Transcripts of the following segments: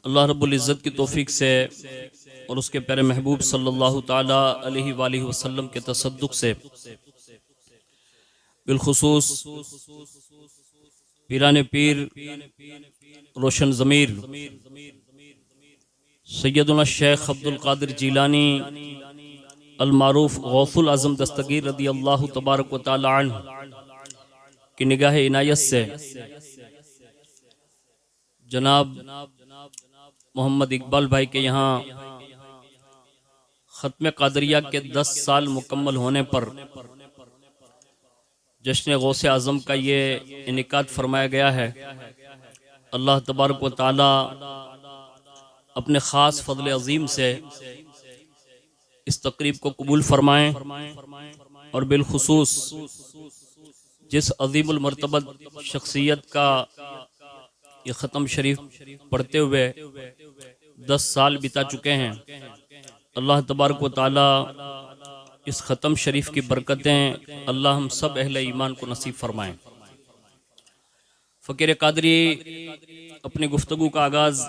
अल्लाह रब्बुल इज़्ज़त की तौफीक से और उसके प्यारे महबूब सल्लल्लाहु ताला अलैहि वसल्लम के तसद्दुक़ से बिलखुसूस पीराने पीर रोशन ज़मीर सैयदुना शेख अब्दुल कादिर जीलानी अल मारूफ गौसुल आज़म दस्तगीर रदी अल्लाह तबारक व तआला अन्हु की निगाह इनायत से जनाब मोहम्मद इकबाल भाई के यहाँ ख़त्म क़ादरिया के 10 साल मुकम्मल होने पर जश्न गौसे आज़म का ये इनेकाद फरमाया गया है। अल्लाह तबारक व तआला अपने ख़ास फ़ज़ल अज़ीम से इस तक़रीब को कबूल फरमाएँ और बिलखुसूस जिस अज़ीमुल मर्तबत शख्सियत का ये ख़त्म शरीफ पढ़ते हुए 10 साल बिता चुके हैं, अल्लाह तबारक व तआला इस ख़त्म शरीफ की बरकतें अल्लाह हम सब अहले ईमान को नसीब फरमाएँ। फ़कीर क़ादरी अपनी गुफ्तगू का आगाज़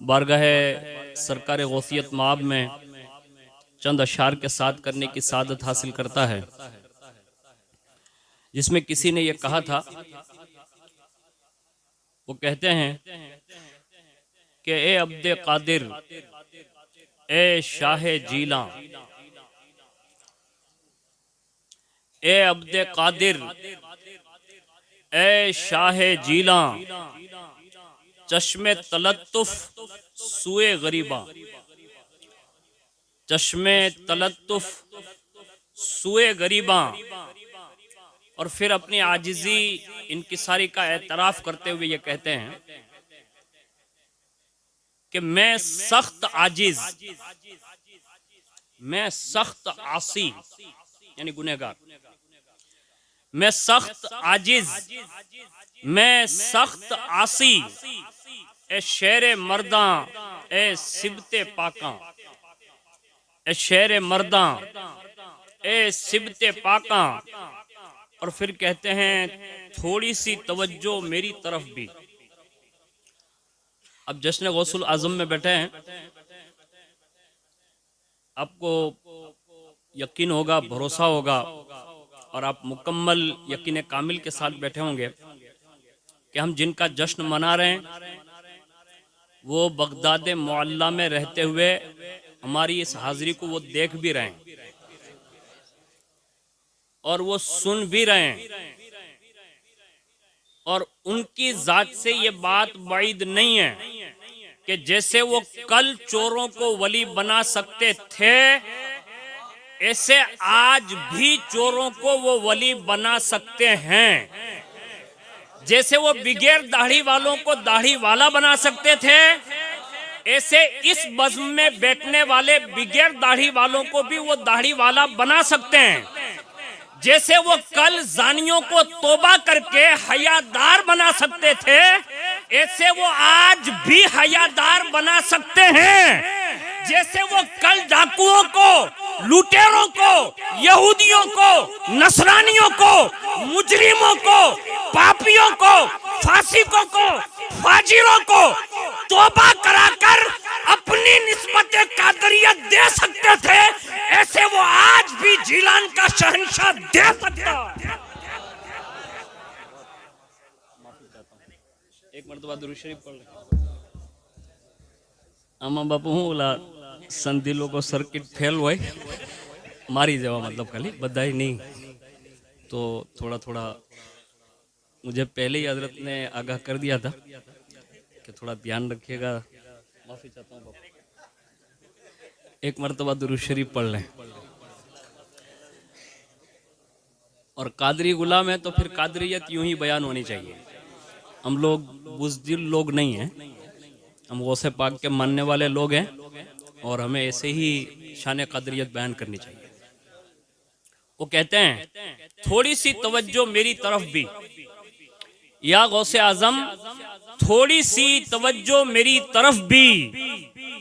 बारगाह सरकार गौसियत माब में चंद अशार के साथ करने की सादत हासिल करता है, जिसमें किसी ने यह कहा था, वो कहते हैं कि ए अब्दे कादिर, ए शाह जीला, ए अब्दे कादिर, ए शाह जीला, चश्मे तलत्तुफ सुए गरीबा, चश्मे तलत्तुफ सुए गरीबा। और फिर अपनी आजिज़ी इनकिसारी का एतराफ़ करते हुए ये कहते हैं कि मैं सख्त आजिज़, मैं सख्त आसी यानी गुनहगार, मैं सख्त आजिज़, मैं सख्त आसी, ए शेर मर्दा, ए सिबते पाका, ए शेर मर्दा, ए सिबते पाका। और फिर कहते हैं थोड़ी सी तवज्जो मेरी तरफ भी। अब जश्न गौसुल आज़म में बैठे हैं, आपको यकीन होगा, भरोसा होगा और आप मुकम्मल यकीन कामिल के साथ बैठे होंगे कि हम जिनका जश्न मना रहे हैं वो बगदाद मुअल्ला में रहते हुए हमारी इस हाजिरी को वो देख भी रहे हैं और वो सुन भी रहे हैं, और उनकी जात से ये बात बाइद नहीं है कि जैसे वो कल चोरों को वली बना सकते थे, ऐसे आज भी चोरों को वो वली बना सकते हैं। जैसे वो बिगैर दाढ़ी वालों को दाढ़ी वाला बना सकते थे, ऐसे इस बज़्म में बैठने वाले बिगैर दाढ़ी वालों को भी वो दाढ़ी वाला बना सकते हैं। जैसे वो कल जानियों को तौबा करके हयादार बना सकते थे, ऐसे वो आज भी हयादार बना सकते हैं। जैसे वो कल डाकुओं को, लुटेरों को, यहूदियों को, नसरानियों को, मुजरिमों को, पापियों को, फासिकों को, फाजिरों को तौबा कराकर अपनी निस्बत कादरियत दे सकते थे, ऐसे वो आज भी जीलान का शहंशाह दे सकता। एक मरतबा दुरूद शरीफ पढ़ ले। आमा बापू हूँ ओला संदिलो को सर्किट फेल हुई मारी जवा, मतलब खाली बधाई नहीं, तो थोड़ा थोड़ा मुझे पहले ही हजरत ने आगाह कर दिया था कि थोड़ा ध्यान रखिएगा। माफी चाहता हूँ बापू। एक मरतबा दुरूद शरीफ पढ़ लें। और कादरी गुलाम है तो फिर कादरियत यूं ही बयान होनी चाहिए। हम लोग बुज़दिल लोग नहीं हैं, हम गौसे पाक के मानने वाले लोग हैं और हमें ऐसे ही शान कादरियत बयान करनी चाहिए। वो कहते हैं थोड़ी सी तवज्जो मेरी तरफ भी, या गौसे आज़म थोड़ी सी तवज्जो मेरी तरफ भी,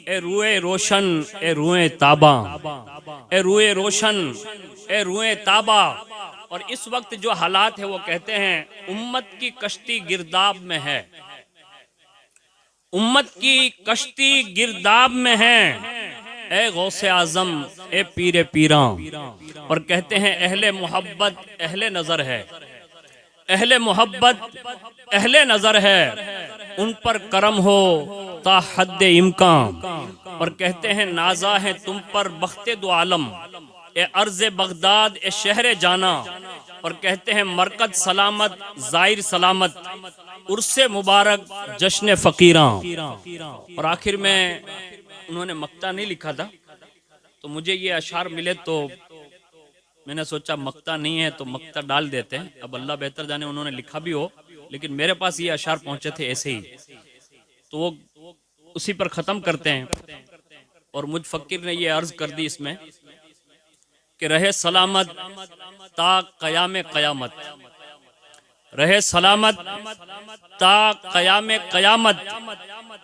ए रुए रोशन, ए रुए ताबा, ए रुए रोशन, ए रुए ताबा। और इस वक्त जो हालात है वो कहते हैं उम्मत की कश्ती गिरदाब में है, उम्मत की कश्ती गिरदाब में है, ए गौसे आजम ए पीरे पीरा। और कहते हैं अहले मोहब्बत अहले नजर है, अहले मोहब्बत अहले नजर है, उन पर करम हो ता हद्दे इम्कान। और कहते हैं नाजा है तुम पर बख्ते दो आलम, ए अर्ज़े बगदाद ए शहर जाना। और कहते हैं मरकज सलामत जाहिर सलामत, उर्से मुबारक जश्न फकीरा। और आखिर में उन्होंने मक्ता नहीं लिखा था, तो मुझे ये अशार मिले तो मैंने सोचा मक्ता नहीं है तो मक्ता डाल देते हैं। अब अल्लाह बेहतर जाने उन्होंने लिखा भी हो, लेकिन मेरे पास ये अशार पहुंचे थे ऐसे ही, तो वो उसी पर ख़त्म करते हैं। और मुझ फकीर ने ये अर्ज कर दी इसमें कि रहे सलामत ता क़याम क़यामत, रहे सलामत ता क़याम क़यामत,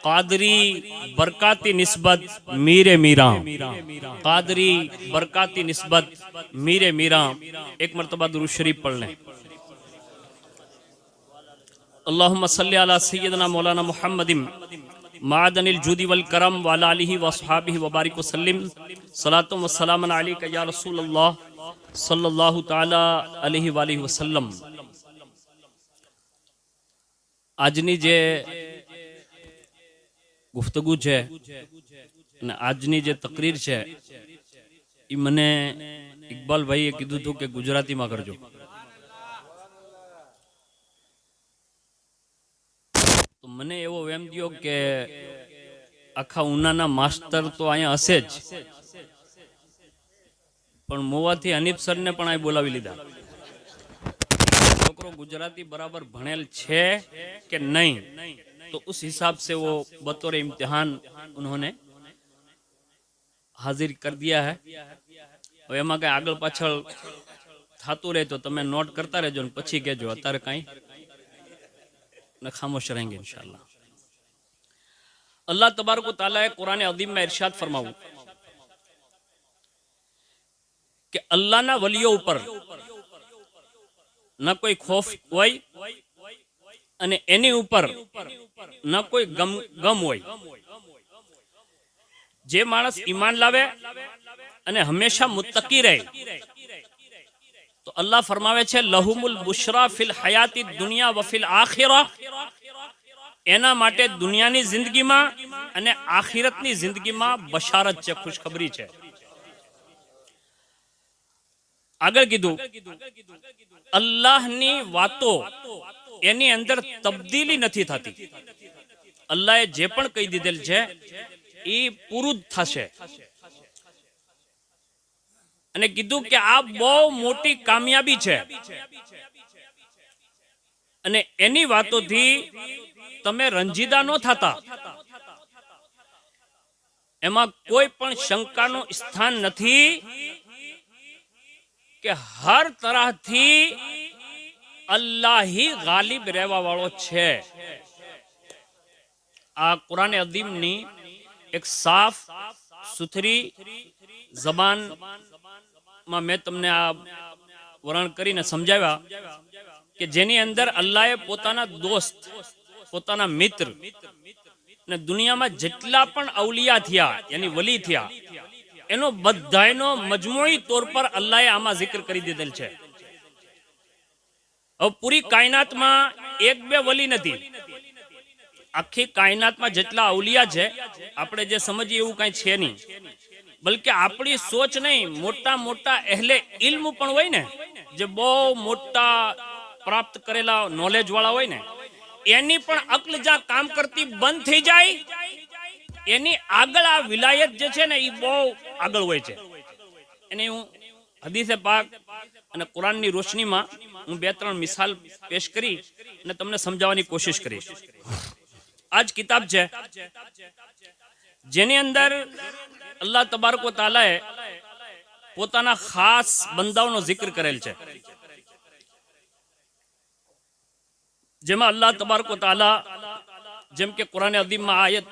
कादरी बरकाती निस्बत मीरे मीरा, कादरी बरकाती निस्बत मीरे मीरा। एक मरतबा दुरूद शरीफ पढ़ लें। अल्लाहुम्मा सल्ली अला सय्यदना मौलाना मुहम्मदिन मादनिल जुदी वल करम वाला आलिहि व अस्हाबिहि व बारिक वसल्लिम सलातु व सलामन अलैका या रसूलल्लाह सल्लल्लाहु तआला अलैहि वालिहि वसल्लम। આજની જે ગુફ્તગુ છે અને આજની જે તકરીર છે એ મને ઇકબાલભાઈએ કીધું હતું કે ગુજરાતીમાં કરજો, તો મને એવો વેમ થયો કે આખા ઉનાના માસ્ટર તો અહીંયા હશે જ, પણ મોવાથી હનીફ સરને પણ અહીં બોલાવી લીધા। छोकरो गुजराती बराबर भणेल छे कि नहीं, तो उस हिसाब से वो बतौर इम्तिहान उन्होंने हाजिर कर दिया है। और एमा कई आगळ पाछळ थातुं रहे तो तमे नोट करता रहेजो, पछी कहेजो, अत्यारे कई न खामोश रहेंगे इंशाअल्लाह। अल्लाह तबारक व तआला कुरान अज़ीम में इरशाद फरमाव्યું कि अल्लाह ना वलियो ऊपर न कोई खौफ होय अने एनी ऊपर न कोई गम होय। जे माणस ईमान लावे अने हमेशा मुत्तकी रहे तो अल्लाह फरमावे छे लहुमुल बुशरा फिल हयाती दुनिया व फिल आखिरा, एना माटे दुनियानी जिंदगीमां अने आखिरतनी जिंदगीमां बशारत छे, खुशखबरी छे। આગળ કીધું અલ્લાહની વાતો એની અંદર તબદીલી નથી થતી, અલ્લાહે જે પણ કહી દીધેલ છે એ પૂરું જ થશે। અને કીધું કે આ બહુ મોટી કામયાબી છે અને એની વાતોથી તમે રંજીદા ન થતા, એમાં કોઈ પણ શંકાનું સ્થાન નથી કે हर तरह थी अल्लाह ही गालिब रहवा वालो छे। आ कुरान अज़ीम नी एक साफ सुथरी जबान में मैं तमने आ वर्ण करीने समझाव्या कि जेनी अंदर अल्लाहे पोताना दोस्त, पोताना मित्र ने दुनिया में जेटला पण अवलिया थिया यानी वली थिया एनो बधायनो मजमूई तौर पर अल्लाहे आमा जिक्र करी दीधेल छे। अब पूरी कायनात में एक बे वली नथी, आखी कायनात में जेटला अवलिया छे आपणे जे समझीए एवुं काई छे नहीं, बल्कि आपणी सोच नहीं, मोटा मोटा अहले इल्म पण होय ने, जे बहु मोटा प्राप्त करेला नॉलेज वाला होय ने, एनी पण अक्ल जा काम करती बंद थई जाय, एनी आगळ आ विलायत जे छे ने ई बहु आगळ होय छे। एने हूँ हदीसे पाक अने कुराननी रोशनीमां हूँ बे त्रण मिसाल पेश करी अने तमने समजाववानी कोशिश करीश। आज किताब छे जेनी अंदर अल्लाह तबारक व तआलाए पोताना खास बंदाओनो जिक्र करेल छे, जेमां अल्लाह तबारक व तआला जेम के कुरान अज़ीम में आयत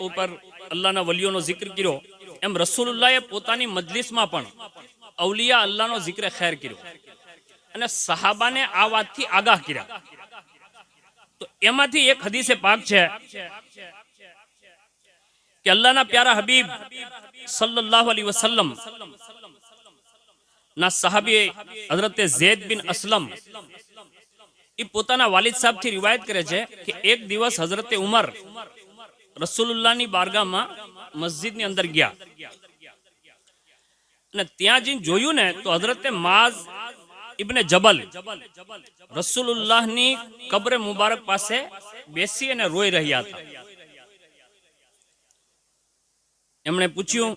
पर अल्लाहना वलियोनो जिक्र कर्यो, एम रसूलुल्लाहे पोतानी मजलिस में पण अवलिया अल्लाहनो जिक्र खैर कर्यो अने सहाबाने आ वातथी आगाह कर्या। तो एमांथी एक हदीसे पाक छे કે અલ્લાહના પ્યારા હબીબ સલ્લલ્લાહુ અલૈહિ વસલ્લમ ના સહાબી હઝરત ઝૈદ બિન અસલમ એ પોતાના વાલિદ સાહેબ થી રિવાયત કરે છે કે એક દિવસ હઝરત ઉમર રસૂલુલ્લાહની બારગાહમાં મસ્જિદની અંદર ગયા અને ત્યાં જઈને જોયું ને તો હઝરત માઝ ઇબ્ને જબલ રસૂલુલ્લાહની કબ્ર મુબારક પાસે બેસી અને રોઈ રહ્યા હતા. એમણે પૂછ્યું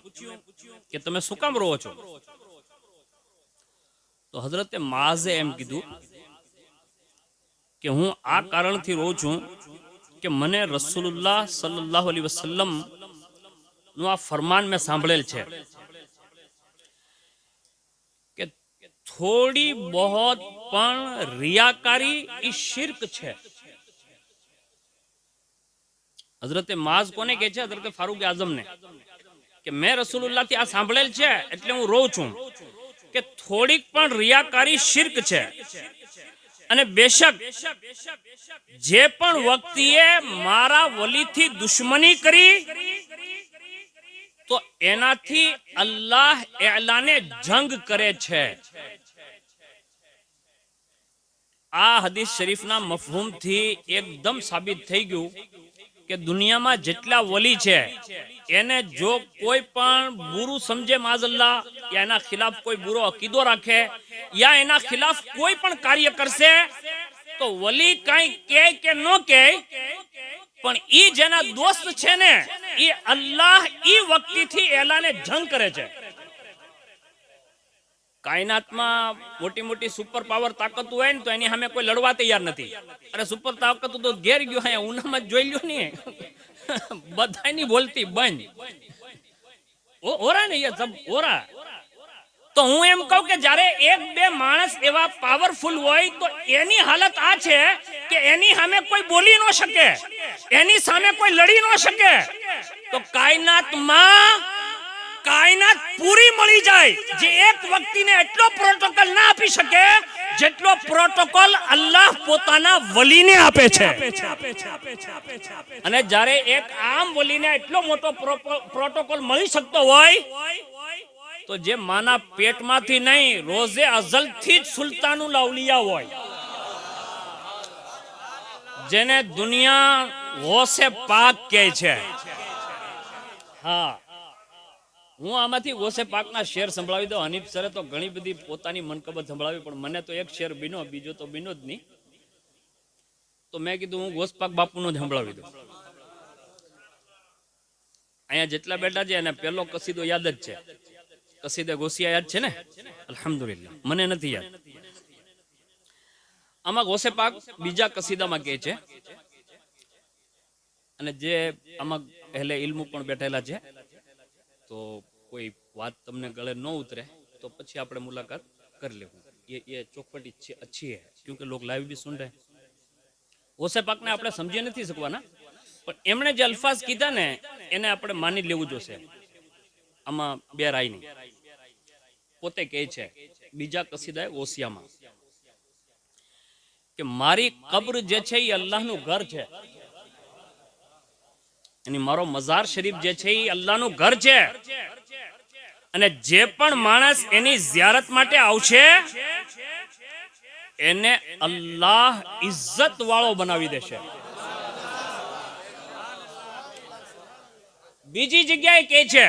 કે તમે શું કામ રો છો? તો હઝરત માઝે એમ કીધું કે હું આ કારણથી રોઉં છું કે મને રસૂલુલ્લાહ સલ્લલ્લાહુ અલૈહિ વસલ્લમ નું આ ફરમાન મેં સાંભળેલ છે કે થોડી બહોત પણ રિયાકારી ઈ શિર્ક છે. હઝરત માઝ કોને કહે છે? હઝરત ફારૂક આઝમ ને કે મેં રસૂલુલ્લાહ થી આ સાંભળેલ છે એટલે હું રોઉં છું કે થોડીક પણ રિયાકારી શિર્ક છે. અને બેશક જે પણ વ્યક્તિએ મારા વલીથી દુશ્મની કરી તો એનાથી અલ્લાહ એલાને જંગ કરે છે. આ હદીસ શરીફના મફહૂમથી એકદમ સાબિત થઈ ગયું કે દુનિયામાં જેટલા વલી છે એને જો કોઈ પણ બુરું સમજે માઝલ્લા યા એના ખિલાફ કોઈ બુરો અકીદો રાખે યા એના ખિલાફ કોઈ પણ કાર્ય કરશે તો વલી કઈ કહે કે ન કહે પણ ઈ જેના દોસ્ત છે ને ઈ અલ્લાહ ઈ વક્તિથી એલાને જંગ કરે છે. કાયનાતમાં મોટી મોટી સુપર પાવર તાકાત હોય ને તો એની સામે કોઈ લડવા તૈયાર નથી. અરે સુપર તાકાત તો ઘેર ગયો અહીંયા ઉનામાં જોઈ લ્યો ને બધાની બોલતી બંધ ઓરા ને યે સબ ઓરા. તો હું એમ કહું કે જ્યારે એક બે માણસ એવા પાવરફુલ હોય તો એની હાલત આ છે કે એની સામે કોઈ બોલી ન શકે, એની સામે કોઈ લડી ન શકે. તો કાયનાતમાં કાયનાત પૂરી મળી જાય જે એક વ્યક્તિને એટલો પ્રોટોકોલ ના આપી શકે જેટલો પ્રોટોકોલ અલ્લાહ પોતાના વલીને આપે છે. અને જ્યારે એક આમ વલીને એટલો મોટો પ્રોટોકોલ મળી શકતો હોય તો જે માના પેટમાંથી નહીં રોઝે અઝલથી જ સુલતાનુલ અવલિયા હોય, જેને દુનિયા ગૌસે પાક કહે છે. હા, હું આમાંથી ગૌસે પાકના શેર સંભળાવી દઉં. હનીફ સરે તો ઘણી બધી પોતાની મનકબત સંભળાવી પણ મને તો એક શેર બીનો, બીજો તો બીનો જ નહીં. તો મેં કીધું હું ગૌસ પાક બાપુનો જ સંભળાવી દઉં. અહીંયા જેટલા બેઠા છે એને પહેલો કસીદો યાદ જ છે. કસીદે ગોસિયા યાદ છે ને? અલ્હમ્દુલિલ્લાહ, મને નથી યાદ. આમાં ગૌસે પાક બીજા કસીદામાં કહે છે અને જે આમાં પહેલે ઇલ્મુ પણ બેઠેલા છે તો કોઈ વાત તમને ગળે ન ઉતરે તો પછી આપણે મુલાકાત કરી લેવું. ये चौखट अच्छी है क्योंकि लोग लाइव भी सुन रहे हैं. ગૌસે પાકને આપણે સમજી નથી શકવાના પણ એમણે જે અલ્ફાઝ કીધા ને એને આપણે માની લેવું જોશે. આમાં બે રાય નહીં. પોતે કહે છે બીજા કસીદા ગૌસિયામાં કે મારી કબ્ર જે છે એ અલ્લાહનું ઘર છે, એની મારો મઝાર શરીફ જે છે એ અલ્લાહનું ઘર છે અને જે પણ માણસ એની ઝિયારત માટે આવશે એને અલ્લાહ ઇજ્જત વાળો બનાવી દેશે. બીજી જગ્યાએ કહે છે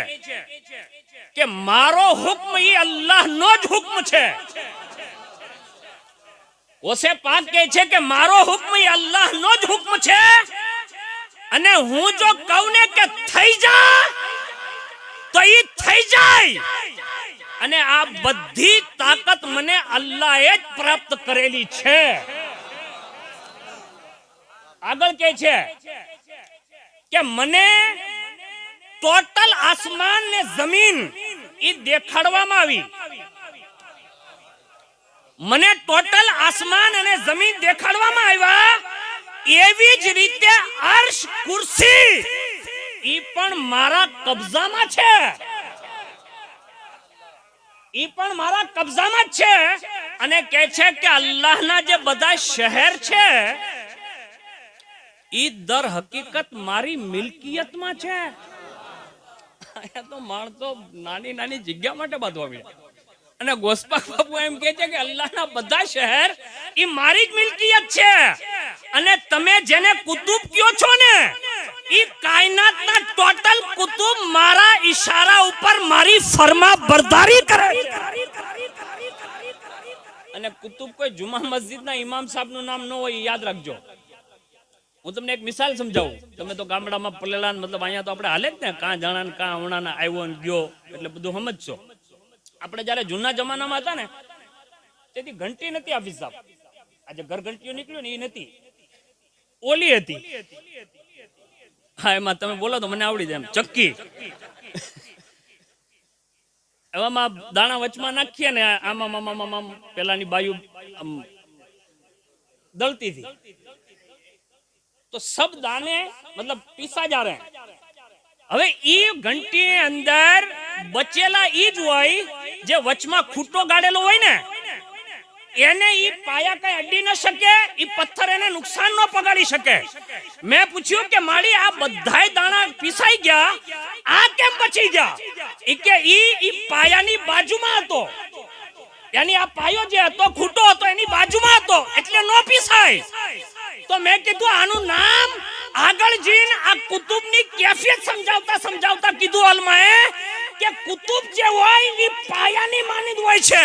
કે મારો હુક્મ એ અલ્લાહનો જ હુક્મ છે. ગૌસે પાક કહે છે કે મારો હુક્મ એ અલ્લાહનો જ હુક્મ છે અને હું જો કહું ને કે થઈ જા તો ઈ થઈ જાય. અને આ બધી તાકાત મને અલ્લાહે જ પ્રાપ્ત કરેલી છે. આગળ કહે છે કે મને ટોટલ આસમાન ને જમીન ઈ દેખાડવામાં આવી. મને ટોટલ આસમાન અને જમીન દેખાડવામાં આવ્યા. એવી જ રીતે અર્શ કુર્સી ઈ પણ મારા કબજામાં છે, ઈ પણ મારા કબજામાં જ છે. અને કહે છે કે અલ્લાહના જે બધા શહેર છે ઈ દર હકીકત મારી મિલકિયતમાં છે. અહીંયા તો માણસો નાની નાની જગ્યા માટે બાંધવા મળ્યા. અને ગોસ્પાક બાપુ એમ કહે છે કે અલ્લાહના બધા શહેર ઈ મારી જ મિલકિયત છે. અને તમે જેને કુતુબ કયો છો ને, ઈ કાયનાતના ટોટલ કુતુબ મારા ઈશારા ઉપર મારી ફરમા બરદારી કરે. અને કુતુબ કોઈ જુમા મસ્જિદના ઇમામ સાહેબનું નામ ન હોય, યાદ રાખજો. હું તમને એક મિસાલ સમજાવું. તમે તો ગામડામાં પલેલા, મતલબ અહીંયા તો આપણે હાલે જ ને, કાં જાણા ને કાં ઉણાના આવ્યો ને ગયો, એટલે બધું સમજશો. આપણે જયારે જૂના જમાનામાં હતા ને, તેથી ઘંટી નથી હાફિઝ સાહેબ. આજે ઘર ઘંટીઓ નીકળ્યો ને એ નથી, ઓલી હતી. હા, એમાં તમે બોલો તો મને આવડી જાય એમ, ચક્કી. એવામાં દાણા વચમાં નાખીએ ને, આમાં પેલાની બાયુ દળતી હતી, તો સબ દાને મતલબ પીસા જા રહે. હવે ઈ ઘંટી અંદર બચેલા ઈ જ હોય જે વચમાં ખૂટો ગાડેલો હોય ને, એને ઈ પાયા કઈ અડી ન શકે, ઈ પથ્થર એને નુકસાન ન પગાડી શકે. મેં પૂછ્યું કે માળી આ બધાય દાણા પીસાઈ ગયા, આ કેમ બચી ગયા? ઈ કે ઈ પાયાની બાજુમાં હતો, યાની આ પાયો જે હતો ખૂટો હતો એની બાજુમાં હતો, એટલે નો પીસાય. તો મેં કીધું આનું નામ આગળ જઈને આ કુતુબની કેફિયત સમજાવતા સમજાવતા કીધું અલમાએ કે કુતુબ જે હોય ઈ પાયાની માનીદ હોય છે,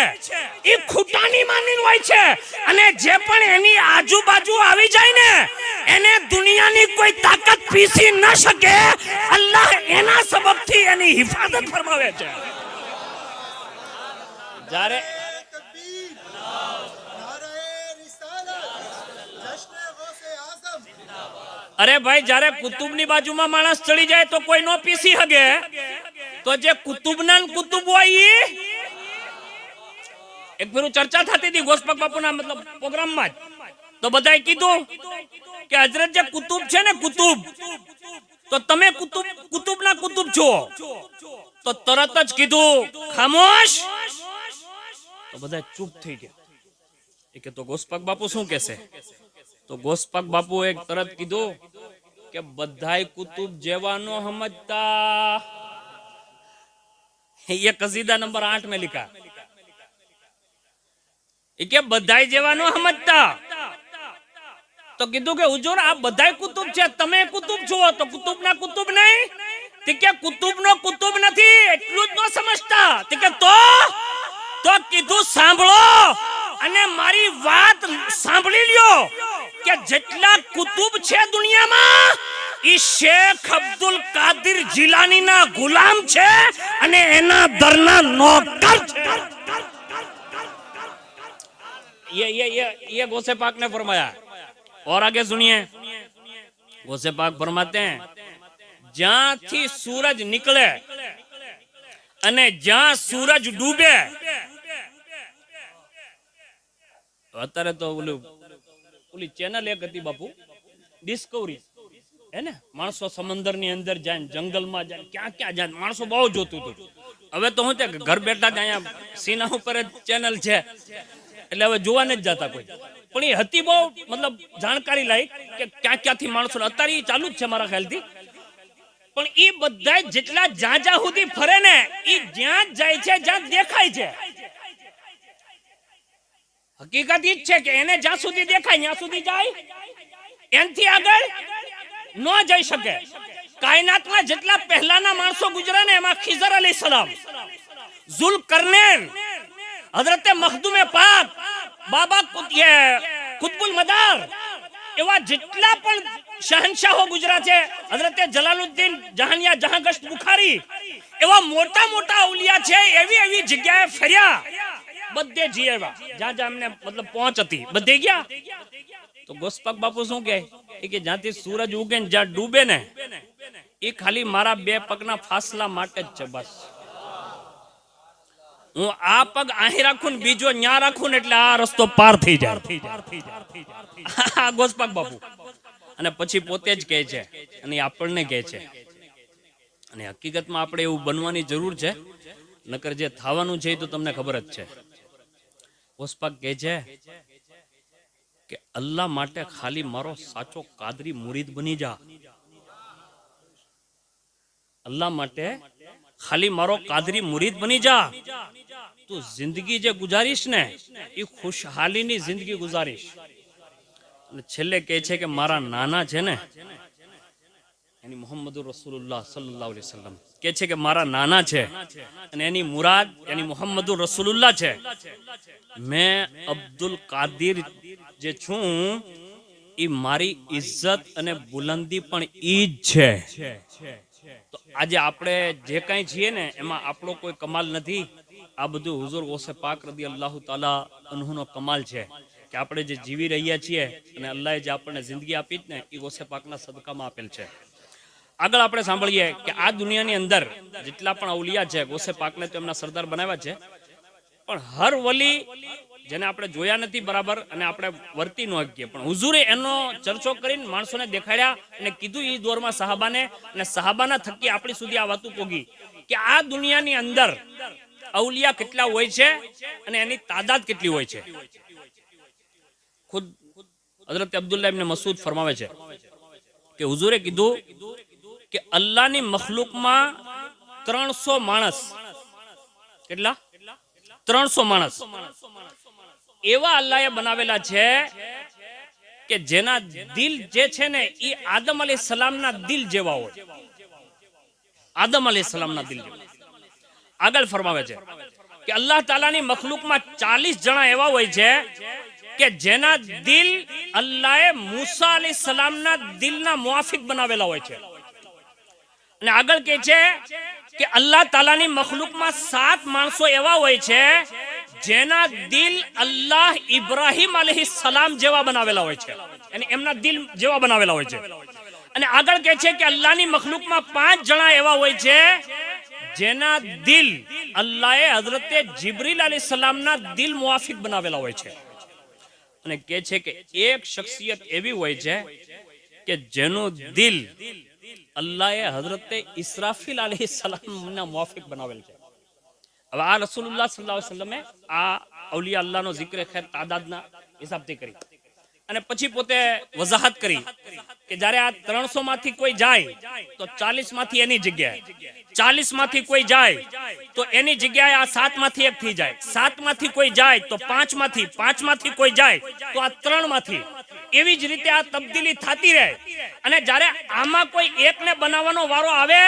ઈ ખૂટાની માનીદ હોય છે. અને જે પણ એની આજુબાજુ આવી જાય ને, એને દુનિયાની કોઈ તાકાત પીસી ન શકે. અલ્લાહ એના સબબથી એની હિફાજત ફરમાવે છે. જ્યારે અરે ભાઈ, જ્યારે કુતુબની બાજુમાં માણસ ચડી જાય તો કોઈ નો પીસી હગે. તો જે કુતુબના કુતુબ હોય, એક ફેરું ચર્ચા થતી હતી ગોસ્પાક બાપુના મતલબ પ્રોગ્રામમાં જ, તો બધાએ કીધું કે હજરત જે કુતુબ છે ને, કુતુબ, તો તમે કુતુબના કુતુબ છો. તો તરત જ કીધું ખામોશ. તો બધા ચૂપ થઈ ગયા. એ કે તો ગોસ્પાક બાપુ શું કહેશે? તો ગોસ્પાક બાપુ એક તરત કીધું કે બધાય કુતુબ જેવાનો સમજતા. ये कसीदा नंबर 8 में लिखा કે બધાય જેવાનો સમજતા. તો કીધું કે હુજુર આ બધાય કુતુબ છે, તમે કુતુબ છો, તો કુતુબના કુતુબ નહીં? કે કુતુબનો કુતુબ નથી એટલું જ ન સમજતા? કે તો કીધું સાંભળો અને મારી વાત સાંભળી લ્યો કે જેટલા કુતુબ છે દુનિયામાં, ઈ શેખ અબ્દુલ કાદિર જીલાનીના ગુલામ છે અને એના દરના નોકર છે. ये गौसे पाक ने फरमाया. और आगे सुनिए, गौसे पाक फरमाते हैं જ્યાંથી સૂરજ નીકળે અને જ્યાં સૂરજ ડૂબે. અત્યારે તો ઓલી ચેનલ એક હતી બાપુ, ડિસ્કવરી, હે ને, માણસો સમંદરની અંદર જાય, જંગલમાં જાય, ક્યાં ક્યાં જાય, માણસો બહુ જોતું હતું. હવે તો હું ઘર બેઠા જ અહીંયા સીના ઉપર જ ચેનલ છે, એટલે હવે જોવાને જ જતા કોઈ. પણ એ હતી બહુ મતલબ જાણકારી લાયક કે ક્યાં ક્યાંથી માણસો, અત્યારે એ ચાલુ જ છે મારા ખ્યાલથી. પણ એ બધા જેટલા જ્યાં જ્યાં સુધી ફરે ને, એ જ્યાં જ જાય છે જ્યાં દેખાય છે. હકીકત ઈ જ છે કે એને જ્યાં સુધી દેખાય ત્યાં સુધી જાય, એનથી આગળ ન જઈ શકે. કાયનાતમાં જેટલા પહેલાના માણસો ગુજરા ને, એમાં ખિઝર અલૈહિસ્સલામ, ઝુલકરનૈન, હઝરતે મખદુમે પાક, બાબા કુતબુલ મદાર, એવા જેટલા પણ શહનશાહો ગુજરા છે, હઝરતે જલાલુદ્દીન જહાનિયા જહાંગશ્ત બુખારી, એવા મોટા મોટા અવલિયા છે. એવી એવી જગ્યાએ ફર્યા, બધે જી આવ્યા જ્યાં જ્યાં એમને મતલબ પહોંચ હતી, બધે ગયા. તો ગોસ્પાક બાપુ શું કહે કે જ્યાંથી સૂરજ ઉગે ને જ્યાં ડૂબે ને, એ ખાલી મારા 2 પગના ફાસલા માટે જ છે. બસ હું આ પગ અહીં રાખું ને બીજો ન્યા રાખું ને એટલે આ રસ્તો પાર થઈ જાય. ગોસ્પાક બાપુ. અને પછી પોતે જ કહે છે અને આપણને કહે છે. અને હકીકતમાં આપણે એવું બનવાની જરૂર છે, નકર જે થવાનું છે એ તો તમને ખબર જ છે. ગોસ્પાક કહે છે કે અલ્લાહ માટે ખાલી મારો સાચો કાદરી મુરીદ બની જા, અલ્લાહ માટે ખાલી મારો કાદરી મુરીદ બની જા, તું જિંદગી જે ગુજારીશ ને એ ખુશહાલીની જિંદગી ગુજારીશ. અને છેલ્લે કહે છે કે મારા નાના છે ને, એની મોહમ્મદુર રસૂલુલ્લાહ સલ્લલ્લાહુ અલૈહિ વસલ્લમ કહે છે કે મારા નાના છે અને એની મુરાદ એની મોહમ્મદુર રસૂલુલ્લાહ છે. મેં અબ્દુલ કાદિર જે છું એ મારી ઇજ્જત અને બુલંદી પણ ઈ જ છે. તો આજે આપણે જે કાંઈ છીએ ને એમાં આપણો કોઈ કમાલ નથી. આ બધું હુઝુર ગૌસે પાક રદિયલ્લાહુ તાલા અન્હુનો કમાલ છે કે આપણે જે જીવી રહ્યા છીએ અને અલ્લાહે જે આપણને જિંદગી આપી ને એ ગૌસે પાકના સદકામાં આપેલ છે. આગળ આપણે સાંભળીએ કે આ દુનિયાની અંદર જેટલા પણ અવલિયા છે ગૌસે પાકને તો એમના સરદાર બનાવ્યા છે, પણ હર વલી જેને આપણે જોયા નથી બરાબર અને આપણે વર્તી ન શકીએ, પણ હુઝુરે એનો ચર્ચો કરીને માણસોને દેખાડ્યા અને કીધું એ દોરમાં સહાબાને, અને સહાબાના થકી આપણી સુધી આ વાતું પોગી કે આ દુનિયાની અંદર અવલિયા કેટલા હોય છે અને એની તાદાદ કેટલી હોય છે. ખુદ હઝરત અબ્દુલ્લાહ ઇબ્ન મસૂદ ફરમાવે છે કે હુઝુરે કીધું કે અલ્લાહની મખલુકમાં 300 માણસ, કેટલા 300 માણસ એવા અલ્લાહે બનાવેલા છે કે જેના દિલ જે છે ને એ આદમ અલૈહિસ્સલામના દિલ જેવા હોય, આદમ અલૈહિસ્સલામના દિલ જેવા. આગળ ફરમાવે છે કે અલ્લાહ તાલાની મખલુકમાં 40 જણા એવા હોય છે કે જેના દિલ અલ્લાહે મૂસા અલૈહિસ્સલામના દિલના મુઆફિક બનાવેલા હોય છે. અને આગળ કહે છે કે અલ્લાહ તાલાની મખલુકમાં 7 માણસો એવા હોય છે જેના દિલ અલ્લાહ ઇબ્રાહિમ અલૈહિસ્સલામ જેવા બનાવેલા હોય છે, અને એમના દિલ જેવા બનાવેલા હોય છે. અને આગળ કહે છે કે અલ્લાહની મખલુકમાં 5 જણા એવા હોય છે જેના દિલ અલ્લાહે હઝરતે જિબ્રીલ અલૈહિસ્સલામના દિલ મુઆફિક બનાવેલા હોય છે. અને કહે છે કે એક શખ્સિયત એવી હોય છે કે જેનું દિલ અલ્લાહે હઝરતે ઇસરાફીલ અલૈહિસ્સલામના મુઆફિક બનાવેલ છે. હવે આ રસૂલુલ્લાહ સલ્લલ્લાહુ અલૈહિ વસલ્લમે આ અવલિયા અલ્લાહનો જિક્ર ખેર તાદાદના હિસાબથી કરી અને પછી પોતે વજાહત કરી કે જ્યારે આ 300 માંથી કોઈ જાય તો 40 માંથી એની જગ્યાએ, 40 માંથી કોઈ જાય તો એની જગ્યાએ આ 7 માંથી એક થઈ જાય, 7 માંથી કોઈ જાય તો 5 માંથી, 5 માંથી કોઈ જાય તો આ 3 માંથી. એવી જ રીતે આ તબદીલી થતી રહે. અને જ્યારે આમાં કોઈ એકને બનાવવાનો વારો આવે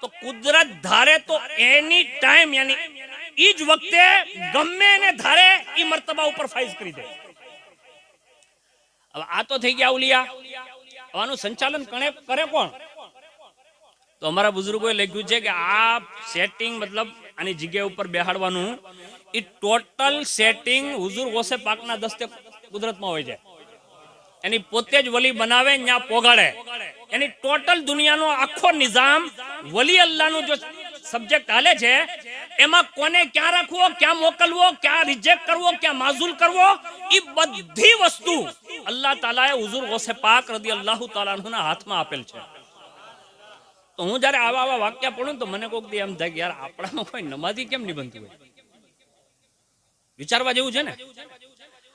તો કુદરત ધારે તો એની ટાઈમ યાની ઈ જ વખતે ગમે એને ધારે ઈ મર્તબા ઉપર ફાઈઝ કરી દે. હવે આ તો થઈ ગયા અવલિયા. આનું સંચાલન કરે કોણ? તો અમારા બુઝુર્ગોએ લખ્યું છે કે આ સેટિંગ મતલબ આની જગ્યા ઉપર બેહાડવાનું એ ટોટલ સેટિંગ હુઝુર ગૌસે પાકના દસ્તે કુદરતમાં હોય છે. એની પોતે જ વલી બનાવે ત્યાં પોગાડે. એની ટોટલ દુનિયાનો આખો નિઝામ વલી અલ્લાહનું જો સબ્જેક્ટ હાલે છે એમાં કોને ક્યાં રાખવો, ક્યાં મોકલવો, ક્યાં રિજેક્ટ કરવો, ક્યાં માઝુલ કરવો, એ બધી વસ્તુ અલ્લાહ તાલાએ હુઝુર ગૌસે પાક રદિયલ્લાહુ તાલા અન્હુના હાથમાં આપેલ છે. તો હું જ્યારે આવા વાક્ય પડું તો મને કોઈક દી એમ થાય કે યાર આપણામાં કોઈ નમાઝી કેમ નહીં બનતું હોય? વિચારવા જેવું છે ને.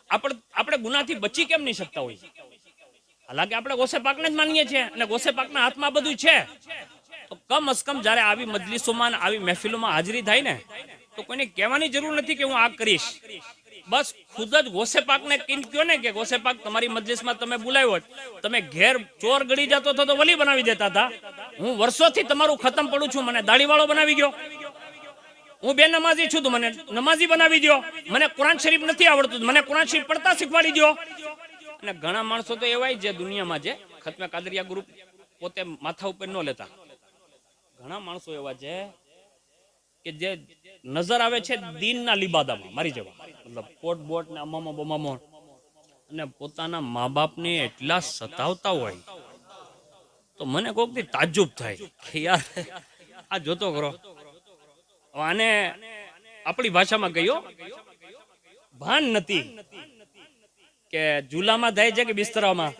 આપણે ગુનાથી બચી કેમ નહીં શકતા હોય? હાલાકી આપણે ગૌસે પાકને જ માનીએ છીએ અને ગૌસે પાકના હાથમાં બધું છે. તો કમ અસ કમ જ્યારે આવી મજલિસોમાં આવી મહેફિલોમાં હાજરી થાય ને તો કોઈને કહેવાની જરૂર નથી કે હું આ કરીશ. બસ ખુદ જ ગૌસે પાકને કહો ને કે ગૌસે પાક તમારી મજલિસમાં તમે બોલાવ્યો, તમે ઘેર ચોર ગળી જતો હતો તો વલી બનાવી દેતા હતા. હું વર્ષોથી તમારું ખતમ પડું છું, મને દાઢીવાળો બનાવી ગયો. હું બે નમાઝી છું તો મને નમાઝી બનાવી દો. મને કુરાન શરીફ નથી આવડતું, મને કુરાન શરીફ પડતા શીખવાડી દો. અને ઘણા માણસો તો એવાય જે દુનિયામાં જે ખતમે કાદરિયા ગ્રુપ પોતે માથા ઉપર ન લેતા. ઘણા માણસો એવા છે કે જે નજર આવે છે દીનના લિબાદામાં મારી જવા, મતલબ કોટ બોટ ને અમામા બમામો, અને પોતાના મા બાપને એટલા સતાવતા હોય તો મને કોઈક દી તાજ્જુબ થાય કે યાર આ જોતો કરો. આને આપણી ભાષામાં કહ્યો ભાન નથી કે ઝૂલામાં થાય છે કે બિસ્તરામાં,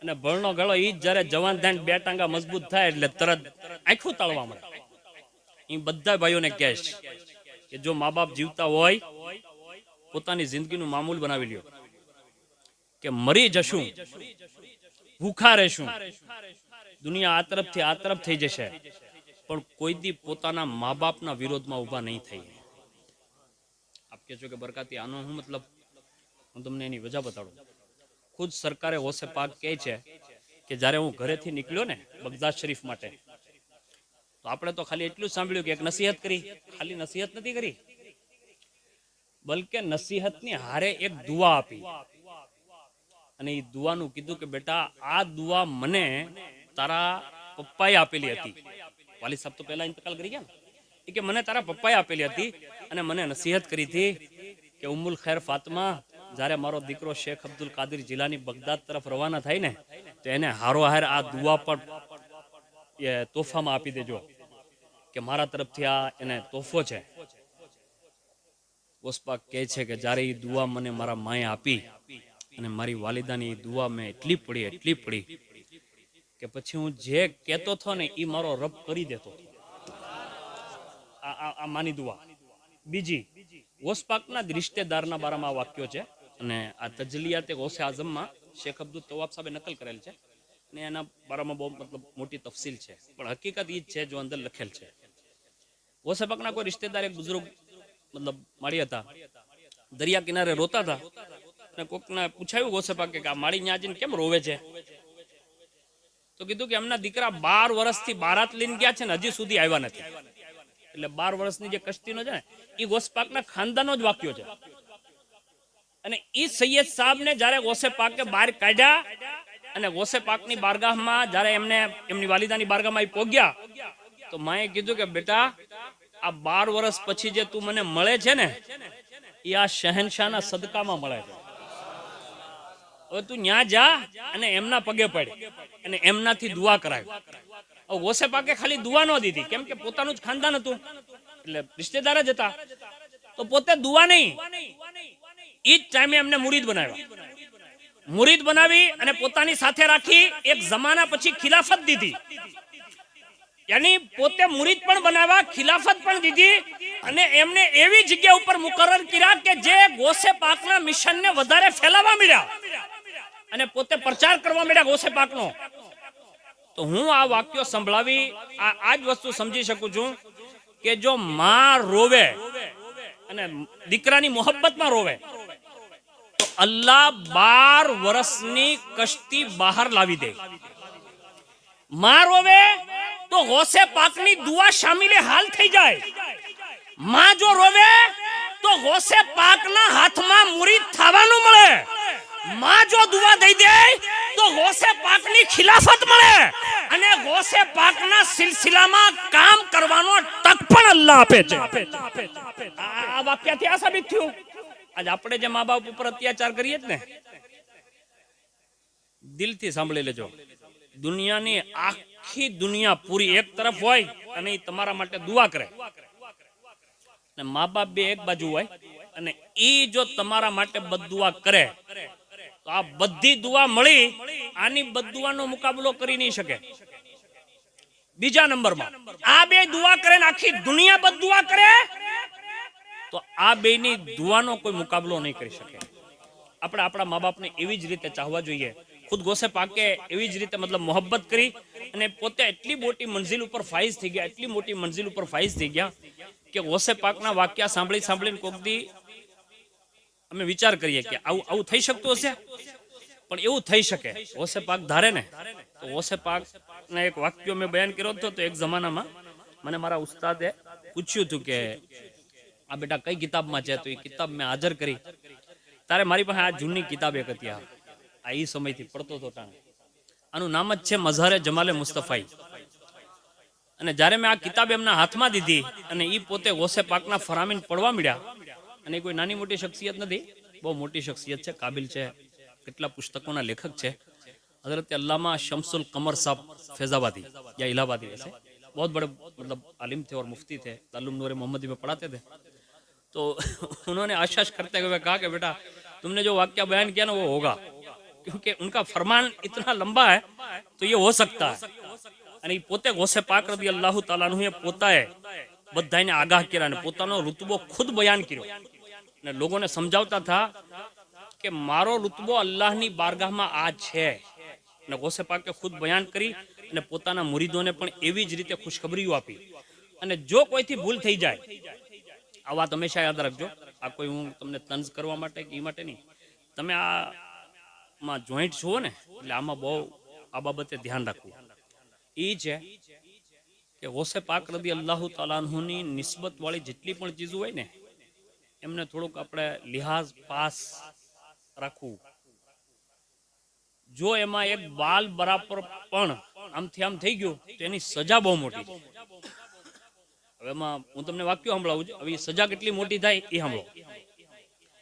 અને ભણનો ગળો ઈ જ્યારે જવાન થાય બે ટાંગા મજબૂત થાય એટલે તરત આંખું તાળવા મળે. એ બધા ભાઈઓને કહેશ કે જો મા બાપ જીવતા હોય પોતાની જિંદગીનું મામૂલ બનાવી લ્યો. કે મરી જશું, ભૂખા રહેશું, દુનિયા આ તરફ થઈ જશે, પણ કોઈ દી પોતાના મા બાપના વિરોધમાં ઊભા નહીં થઈ. આપ કહે છો કે બરકાતી આનો હું મતલબ, હું તમને એની વજહ બતાડું. ખુદ સરકારે હોશે પાક કહે છે કે જ્યારે હું ઘરેથી નીકળ્યો ને બગદાદ શરીફ માટે, તો આપણે તો ખાલી એટલું જ સાંભળ્યું કે એક નસીહત કરી. ખાલી નસીહત નથી કરી, બલકે નસીહતની હારે એક દુઆ આપી. અને એ દુઆનું કીધું કે બેટા આ દુઆ મને તારા પપ્પાએ આપેલી હતી. વાલી સાહેબ તો પહેલા ઇંતકાલ કરી ગયા ને, એ કે મને તારા પપ્પાએ આપેલી હતી અને મને નસીહત કરી હતી કે ઉમ્મુલ ખૈર ફાતિમા, જ્યારે મારો દીકરો શેખ અબ્દુલ કાદિર જિલાની બગદાદ તરફ રવાના થાય ને, તો એને હારોહાર આ દુઆ પણ તોહફામાં આપી દેજો કે મારા તરફથી આ એને તોહફો છે. ઓસપાક કહે છે કે જ્યારે એ દુઆ મને મારા માએ આપી અને મારી વાલિદાની દુઆ મેં એટલી પડી કે પછી હું જે કહેતો હતો ને એ મારો રબ કરી દેતો. આ માની દુઆ. બીજી ઓસપાકના રિશ્તેદારના બારામાં આ વાક્યો છે અને આ તજલિયાત ગૌસે આઝમમાં શેખ અબ્દુલ તવાબ સાહેબે નકલ કરેલ છે અને એના બારામાં બહુ મતલબ મોટી તફસીલ છે, પણ હકીકત એ જ છે જો અંદર લખેલ છે. ગૌસે પાકના કોઈ રિશ્તેદાર એક બુઝુર્ગ મતલબ માળી હતા, દરિયા કિનારે રોતા હતા અને કોકને પૂછાયું ગૌસે પાકે કે આ માળી ન્યા જઈને કેમ રોવે છે? તો કીધું કે એમના દીકરા 12 વર્ષથી બારાત લઈને ગયા છે ને હજી સુધી આવ્યા નથી. એટલે 12 વર્ષની જે કશ્તીનો છે ને એ ગૌસે પાકના ખાનદાનો જ વાક્યો છે. અને એ સૈયદ સાહેબને જ્યારે ગૌસે પાકે બહાર કાઢ્યા અને ગૌસે પાકની બારગાહમાં જ્યારે એમની વાલિદાની બારગાહમાં એ પહોંચ્યા, તો માએ કીધું કે બેટા આ 12 વર્ષ પછી જે તું મને મળે છે ને એ આ શહેનશાહના સદકામાં મળે છે. હવે તું ન્યા જા અને એમના પગે પડ અને એમનાથી દુઆ કરાય. હવે ગૌસે પાકે ખાલી દુઆ ન દીધી, કેમ કે પોતાનું જ ખાનદાન હતું એટલે રિશ્તેદાર જ હતા, તો પોતે દુઆ નહીં, એ જ ટાઈમે એમને મુરીદ બનાવ્યા. મુરીદ બનાવી અને પોતાની સાથે રાખી એક જમાના પછી ખિલાફત દીધી. યાની પોતે મુરીદ પણ બનાવ્યા, ખિલાફત પણ દીધી અને એમને એવી જગ્યા ઉપર મુકરર કર્યા કે જે ગૌસે પાકના મિશનને વધારે ફેલાવવા મળ્યા અને પોતે પ્રચાર કરવા મળ્યા ગૌસે પાકનો. તો હું આ વાક્યો સંભળાવી આ જ વસ્તુ સમજી શકું છું કે જો માં રોવે અને દીકરાની મોહબ્બતમાં રોવે તો અલ્લાહ 12 વર્ષની કશ્તી બહાર લાવી દે. માં રોવે તો ગૌસે પાકની દુઆ શામિલે હાલ થઈ જાય. માં જો રોવે તો ગૌસે પાકના હાથમાં મુરીદ થવાનું મળે. માં જો દુઆ દઈ દે તો ગૌસે પાકની ખિલાફત મળે અને ગૌસે પાકના સિલસિલામાં કામ કરવાનો તક પણ અલ્લાહ આપે છે. આ વાક્યથી આ સાબિત થયું. આજ આપણે જે મા બાપ ઉપર અત્યાચાર કરીએ ને, દિલથી સાંભળી લેજો, દુનિયાની આખી દુનિયા પૂરી એક તરફ હોય અને એ તમારા માટે દુઆ કરે અને મા બાપ બે એક બાજુ હોય અને એ જો તમારા માટે બદદુઆ કરે તો આ બધી દુઆ મળી આની બદદુઆનો મુકાબલો કરી નહીં શકે. બીજા નંબરમાં આ બે દુઆ કરે ને આખી દુનિયા બદદુઆ કરે તો આ બેની દુઆનો કોઈ મુકાબલો નહીં કરી શકે. આપણે આપણા મા બાપને એવી જ રીતે ચાહવા જોઈએ. ખુદ ગૌસે પાકે એવી જ રીતે મતલબ મોહબ્બત કરી અને પોતે એટલી મોટી મંજિલ ઉપર ફાઈઝ થઈ ગયા, એટલી મોટી મંજિલ ઉપર ફાઈઝ થઈ ગયા કે ગૌસે પાકના વાક્યા સાંભળીને કોક દી અમે વિચાર કરીએ કે આવું થઈ શકતું હશે, પણ એવું થઈ શકે. ગૌસે પાક ધારે ને તો ગૌસે પાકના એક વાક્યો મેં બયાન કર્યો હતો. તો એક જમાનામાં મને મારા ઉસ્તાદે પૂછ્યું હતું કે આ બેટા કઈ કિતાબમાં છે, તો એ કિતાબ મેં હાજર કરી. તારે મારી પાસે આ જૂની કિતાબ એક હતી, આ એ સમયથી પડતો હતો ટાણે. આનું નામ જ છે મઝારે જમાલે મુસ્તફાઈ. અને જ્યારે મેં આ કિતાબ એમના હાથમાં દીધી અને એ પોતે ગૌસે પાકના ફરામીન પડવા મળ્યા, અને કોઈ નાની મોટી શખ્સિયત નથી, બહુ મોટી શખ્સિયત છે, કાબિલ છે, કેટલા પુસ્તકોના લેખક છે. हजरत अल्लामा शम्सुल कमर साहब फैजाबादी या इलाहाबादी ऐसे बहुत बड़े मतलब आलिम थे और मुफ्ती थे, ताल्लुम नूर मोहम्मदी में पढ़ाते थे. तो उन्होंने आश्वास करते हुए कहा कि बेटा तुमने जो वाक्य बयान किया ना वो होगा, क्योंकि उनका फरमान इतना लंबा है तो ये हो सकता है. અને પોતે ગૌસે પાક રદી અલ્લાહુ તાલાનુએ પોતાએ બધાને આગાહ કર્યા અને પોતાનો રુતબો ખુદ બયાન કર્યો અને લોકોને સમજાવતા હતા કે મારો રુતબો અલ્લાહની બારગાહમાં આ છે, અને ગૌસે પાકે ખુદ બયાન કરી અને પોતાના મુરીદોને પણ એવી જ રીતે ખુશખબરીઓ આપી. અને જો કોઈથી ભૂલ થઈ જાય, આ વાત હંમેશા યાદ રાખજો, આ કોઈ હું તમને તંજ કરવા માટે કે એ માટે નહીં, તમે આમાં જોઈન્ટ છો ને, એટલે આમાં બહુ આ બાબતે ધ્યાન રાખવું. એ છે કે ગૌસે પાક રદી અલ્લાહ તઆલા અન્હુની નિસ્બત વાળી જેટલી પણ ચીજો હોય ને, એમને થોડુંક આપણે લિહાઝ પાસ રાખવું. જો એમાં એક બાલ બરાબર પણ આમથી આમ થઈ ગયું તો એની સજા બહુ મોટી છે. હવે એમાં હું તમને વાક્યો સંભળાવું છું, હવે સજા કેટલી મોટી થાય એ સાંભળો.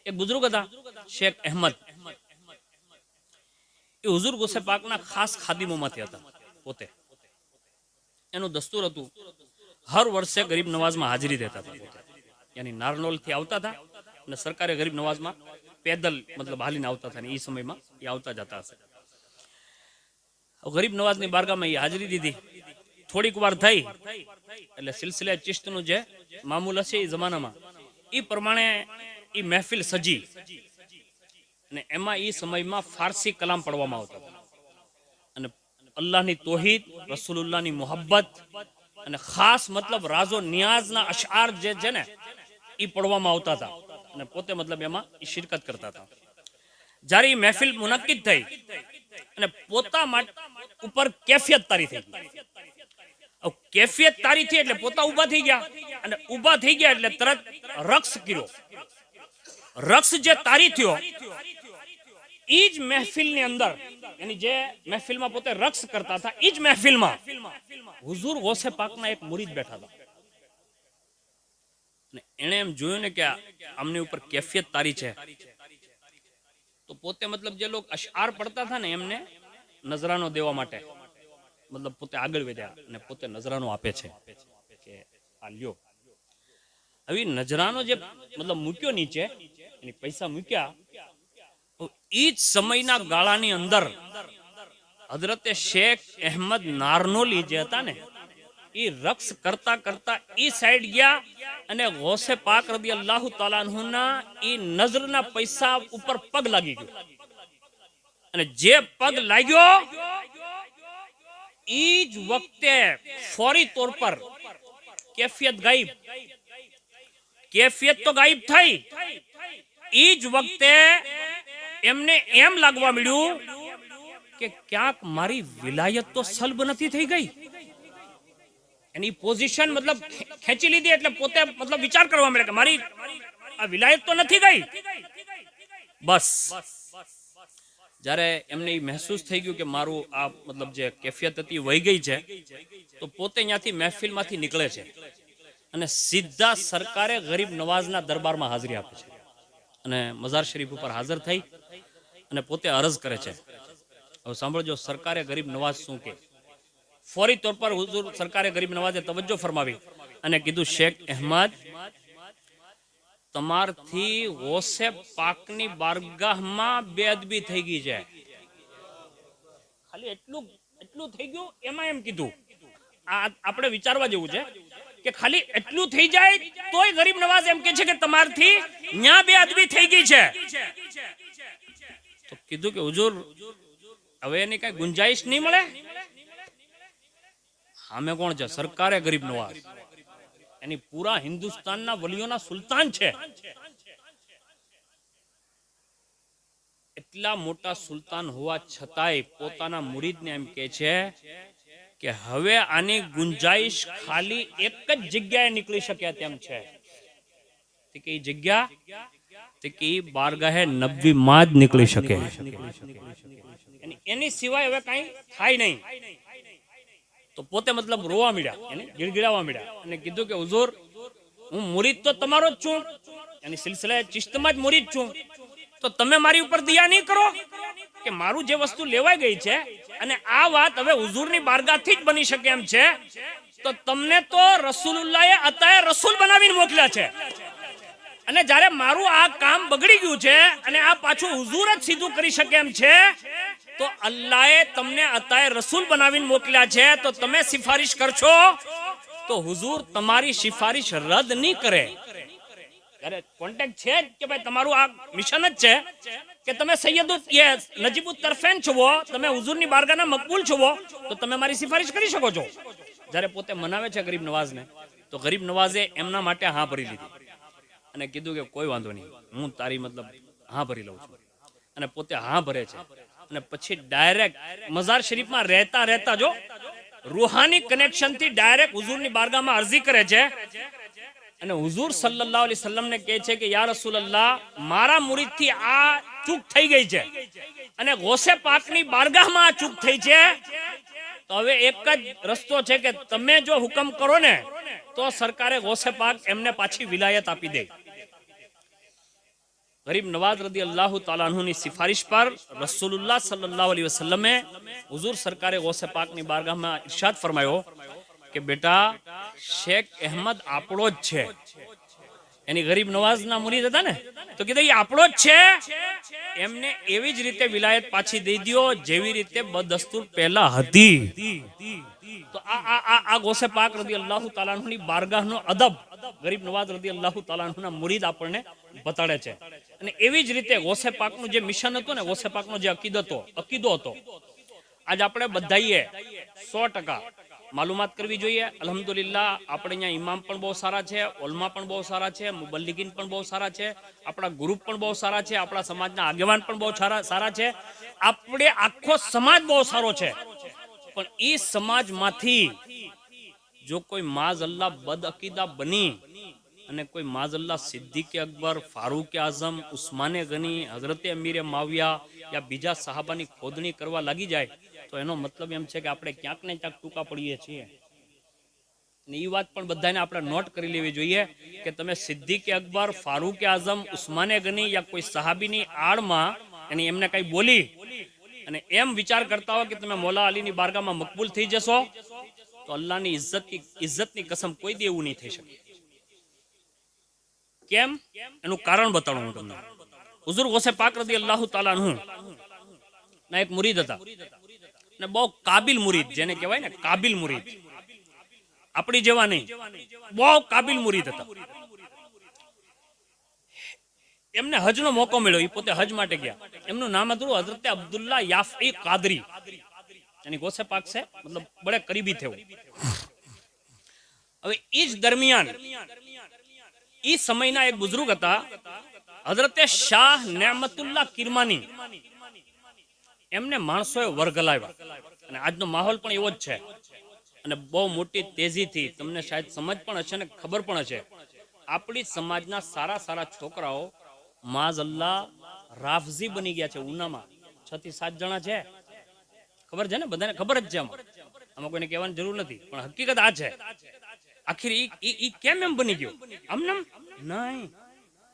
એક બુઝુર્ગ હતા શેખ અહેમદ, એ હુઝુર ગૌસે પાકના ખાસ ખાદીમોમાંથી હતા. પોતે એનું દસ્તુર હતું, હર વર્ષે ગરીબ નવાઝમાં હાજરી દેતા હતા. પોતે યાની નારનોલ થી આવતા હતા અને સરકારે ગરીબ નવાઝમાં પેદલ મતલબ હાલીને આવતા હતા, ને એ સમયમાં એ આવતા જતા હશે. ગરીબ નવાઝની બારગામાં એ હાજરી દીધી. થોડીક વાર થઈ એટલે સિલસિલે ચિશ્તનું જે મામૂલ હશે એ જમાનામાં, એ પ્રમાણે એ મહેફિલ સજી, અને એમાં એ સમયમાં ફારસી કલામ પડવામાં આવતા હતા. અને અલ્લાહની તૌહીદ, રસૂલુલ્લાહની મોહબ્બત અને ખાસ મતલબ રાજો નિયાઝના અશઆર જે છે ને એ પડવામાં આવતા હતા, અને પોતે મતલબ એમાં એ શિરકત કરતા હતા. જ્યારે એ મહેફિલ મુનક્કિદ થઈ અને પોતા ઉપર કેફિયત તારી થઈ ગઈ. કેફિયત તારી થઈ એટલે પોતા ઊભા થઈ ગયા, અને ઊભા થઈ ગયા એટલે તરત રક્સ કર્યો. રક્સ જે તારી થયો એ જ મહેફિલની અંદર, એની જે મહેફિલમાં પોતે રક્સ કરતા હતા એ જ મહેફિલમાં હુઝુર ગૌસે પાકના એક મુરીદ બેઠા હતા. અને એણે એમ જોયું ને કે આમની ઉપર કેફિયત તારી છે, તો પોતે મતલબ જે લોકો અશઆર પડતા હતા ને એમને નજરાનો દેવા માટે મતલબ પોતે આગળ વધ્યા અને પોતે નજરાનો આપે છે કે આ લ્યો. હવે નજરાનો જે મતલબ મૂક્યો નીચે, એની પૈસા મૂક્યા, ઈ જ સમયના ગાળાની અંદર હઝરતે શેખ અહેમદ નારનોલી જે હતા ને, એ રક્સ કરતા કરતા ઈ સાઈડ ગયા અને ગૌસે પાક રદી અલ્લાહ તઆલા અન્હુના ઈ નજરના પૈસા ઉપર પગ લાગી ગયો. અને જે પગ લાગ્યો ઈ જ વખતે ફોરી તौर પર કેફિયત ગાયબ, કેફિયત તો ગાયબ થઈ. ઈ જ વખતે એમને એમ લાગવા મળ્યું કે ક્યાંક મારી વિલાયત તો સલ્બ નથી થઈ ગઈ. એની પોઝિશન મતલબ ખેંચી લીધી, એટલે પોતે મતલબ વિચાર કરવા મળે કે મારી આ વિલાયત તો નથી ગઈ. બસ જ્યારે એમને મહેસૂસ થઈ ગયું કે મારું આ મતલબ જે કેફિયત હતી વહી ગઈ છે, તો પોતે ત્યાંથી મહેફિલમાંથી નીકળે છે અને સીધા સરકારે ગરીબ નવાઝના દરબારમાં હાજરી આપે છે. અને મઝાર શરીફ ઉપર હાજર થઈ અને પોતે અરજ કરે છે. હવે સાંભળજો સરકારે ગરીબ નવાઝ શું કે. ફોરી તौर પર હુઝુર સરકારે ગરીબ નવાઝે તવજ્જો ફરમાવી અને કીધું, શેખ અહેમદ, તમારથી ગૌસે પાકની બારગાહમાં બેઅદબી થઈ ગઈ છે. ખાલી એટલું થઈ ગયું, એમાં એમ કીધું. આ આપણે વિચારવા જેવું છે કે ખાલી એટલું થઈ જાય તોય ગરીબ નવાઝ એમ કે છે કે તમારથી ન્યા બેઅદબી થઈ ગઈ છે. તો કીધું કે હુજુર હવે એની કઈ ગુંજાઈશ નહીં મળે. સામે કોણ છે? સરકારે ગરીબ નવાઝ, એની પૂરા હિન્દુસ્તાનના વલીઓના સુલતાન છે. એટલા મોટા સુલતાન હોવા છતાંય પોતાના મુરીદને એમ કે છે કે હવે આની ગુંજાઈશ ખાલી એક જ જગ્યાએ નીકળી શકે તેમ છે. કે એ જગ્યા કે બારગાહે નબવી માં જ નીકળી શકે, એની સિવાય હવે કઈ થાય નહીં. તો પોતે મતલબ રોવા મળ્યા, એને ગીડગીડાવા મળ્યા અને કીધું કે હુઝુર, હું મુરીદ તો તમારો જ છું, એની સિલસિલા ચિશ્તમાં જ મુરીદ છું, તો તમે મારી ઉપર દયા નહીં કરો કે મારું જે વસ્તુ લેવાઈ ગઈ છે અને આ વાત હવે હુઝુરની બારગાહથી જ બની શકે એમ છે, તો તમને તો રસૂલુલ્લાહે અતાએ રસૂલ બનાવીને મોકલ્યા છે, અને જ્યારે મારું આ કામ બગડી ગયું છે અને આ પાછું હુઝુર જ સીધું કરી શકે એમ છે, તો અલ્લાહે તમને અતાએ રસૂલ બનાવીને મોકલ્યા છે, તો તમે સિફારિશ કરશો તો હુઝુર તમારી સિફારિશ રદ નહીં કરે. अरे कॉन्टेक्ट છે કે ભાઈ તમારું આ મિશન જ છે કે તમે સૈયદુલ નજીબુત તરફેન છો, તમે હુઝુરની બારગાહના મકબૂલ છો, તો તમે મારી સિફારિશ કરી શકો છો. જ્યારે પોતે મનાવે છે ગરીબ નવાઝને, તો ગરીબ નવાઝે એમના માટે હા ભરી લીધી અને કીધું કે કોઈ વાંધો નહીં, હું તારી મતલબ હા ભરી લઉં છું. અને પોતે હા ભરે છે અને પછી ડાયરેક્ટ મઝાર શરીફમાં રહેતા જો રૂહાની કનેક્શન થી ડાયરેક્ટ હુઝુરની બારગાહમાં અરજી કરે છે અને હુઝુર સલ્લલ્લાહુ અલૈહિ વસલ્લમ ને કહે છે કે યા રસૂલલ્લાહ, મારા મુરીદથી આ ચૂક થઈ ગઈ છે અને ગૌસે પાકની બારગાહમાં આ ચૂક થઈ છે, તો હવે એક જ રસ્તો છે કે તમે જો હુકમ કરો ને તો સરકારે ગૌસે પાક એમને પાછી વિલાયત આપી દે. ગરીબ નવાઝ રદિયલ્લાહુ તાલા અન્હુની સિફારિશ પર રસૂલુલ્લાહ સલ્લલ્લાહુ અલૈહિ વસલ્લમે હુઝુર સરકારે ગૌસે પાકની બારગાહમાં ઇરશાદ ફરમાયો કે બેટા, શેખ અહેમદ આપણો જ છે. એની ગરીબ નવાઝના મુરીદ હતા ને, તો કીધું એ આપણો જ છે, એમને એવી જ રીતે વિલાયત પાછી દઈ દો જેવી રીતે બદસ્તુર પહેલા હતી. તો આ ગૌસે પાક રદિયલ્લાહુ તાલા અન્હુની બારગાહનો અદબ ગરીબ નવાઝ રદિયલ્લાહુ તાલા અન્હુના મુરીદ આપણને બતાડે છે. અને એવી જ રીતે ગૌસે પાકનું જે મિશન હતું ને, ગૌસે પાકનો જે અકીદો હતો, આજ આપણે બધાઈએ 100% માલુમાત કરવી જોઈએ. અલ્હમ્દુલિલ્લાહ આપણે અહીંયા ઇમામ પણ બહુ સારા છે, ઉલમા પણ બહુ સારા છે, મુબલ્લિગીન પણ બહુ સારા છે, આપણા ગ્રુપ પણ બહુ સારા છે, આપણા સમાજના આગેવાન પણ બહુ સારા છે, આપણે આખો સમાજ બહુ સારો છે. પણ એ સમાજમાંથી જો કોઈ માઝ અલ્લાહ બદ અકીદા બની અને કોઈ માઝ અલ્લાહ સિદ્દીકે અકબર, ફારૂક આઝમ, ઉસ્માને ગની, હઝરતે અમીરે માવિયા યા બીજા સહાબાની ખોદણી કરવા લાગી જાય, તો એનો મતલબ એમ છે કે આપણે ક્યાંક ને ક્યાંક ટૂંકા પડીએ છીએ. અને એ વાત પણ બધાને આપણે નોટ કરી લેવી જોઈએ કે તમે સિદ્દીકે અકબર, ફારૂક આઝમ, ઉસ્માને ગની યા કોઈ સહાબીની આડમાં એમને કઈ બોલી અને એમ વિચાર કરતા હો કે તમે મૌલા અલીની બારગાહમાં મકબૂલ થઈ જશો, તો અલ્લાહની ઇજ્જતની કસમ કોઈ દી એવું નહીં થઈ શકે. કેમ? એનું કારણ બતાડું હું તમને. હુઝુર ગૌસે પાક રદિયલ્લાહુ તાલા અન્હુ ના એક મુરીદ હતા ને બહુ કાબિલ મુરીદ, જેને કહેવાય ને કાબિલ મુરીદ, આપણી જેવા નહીં, બહુ કાબિલ મુરીદ હતા. એમને હજનો મોકો મળ્યો, એ પોતે હજ માટે ગયા. એમનું નામ હતું હઝરતે અબ્દુલ્લા યાફઈ કાદરી. એની ગૌસે પાક છે મતલબ બડે કરીબી થયો. હવે એ જ દરમિયાન એ સમયના એક બુઝુર્ગ હતા હઝરતે શાહ નેમતુલ્લાહ કિરમાની. એમને માણસોએ વરગલાવ્યા અને આજનો માહોલ પણ એવો જ છે. અને બહુ મોટી તેજીથી તમને શાયદ સમજ પણ હશે ને ખબર પણ હશે, આપણી સમાજના સારા છોકરાઓ માઝ અલ્લાહ રાફઝી બની ગયા છે. ઉનામાં 6 થી 7 જણા છે, ખબર છે ને, બધાને ખબર જ છે. આમાં કોઈને કહેવાની જરૂર નથી, પણ હકીકત આ છે. આખિર ઈ કેમ એમ બની ગયો? આમનામ નહીં.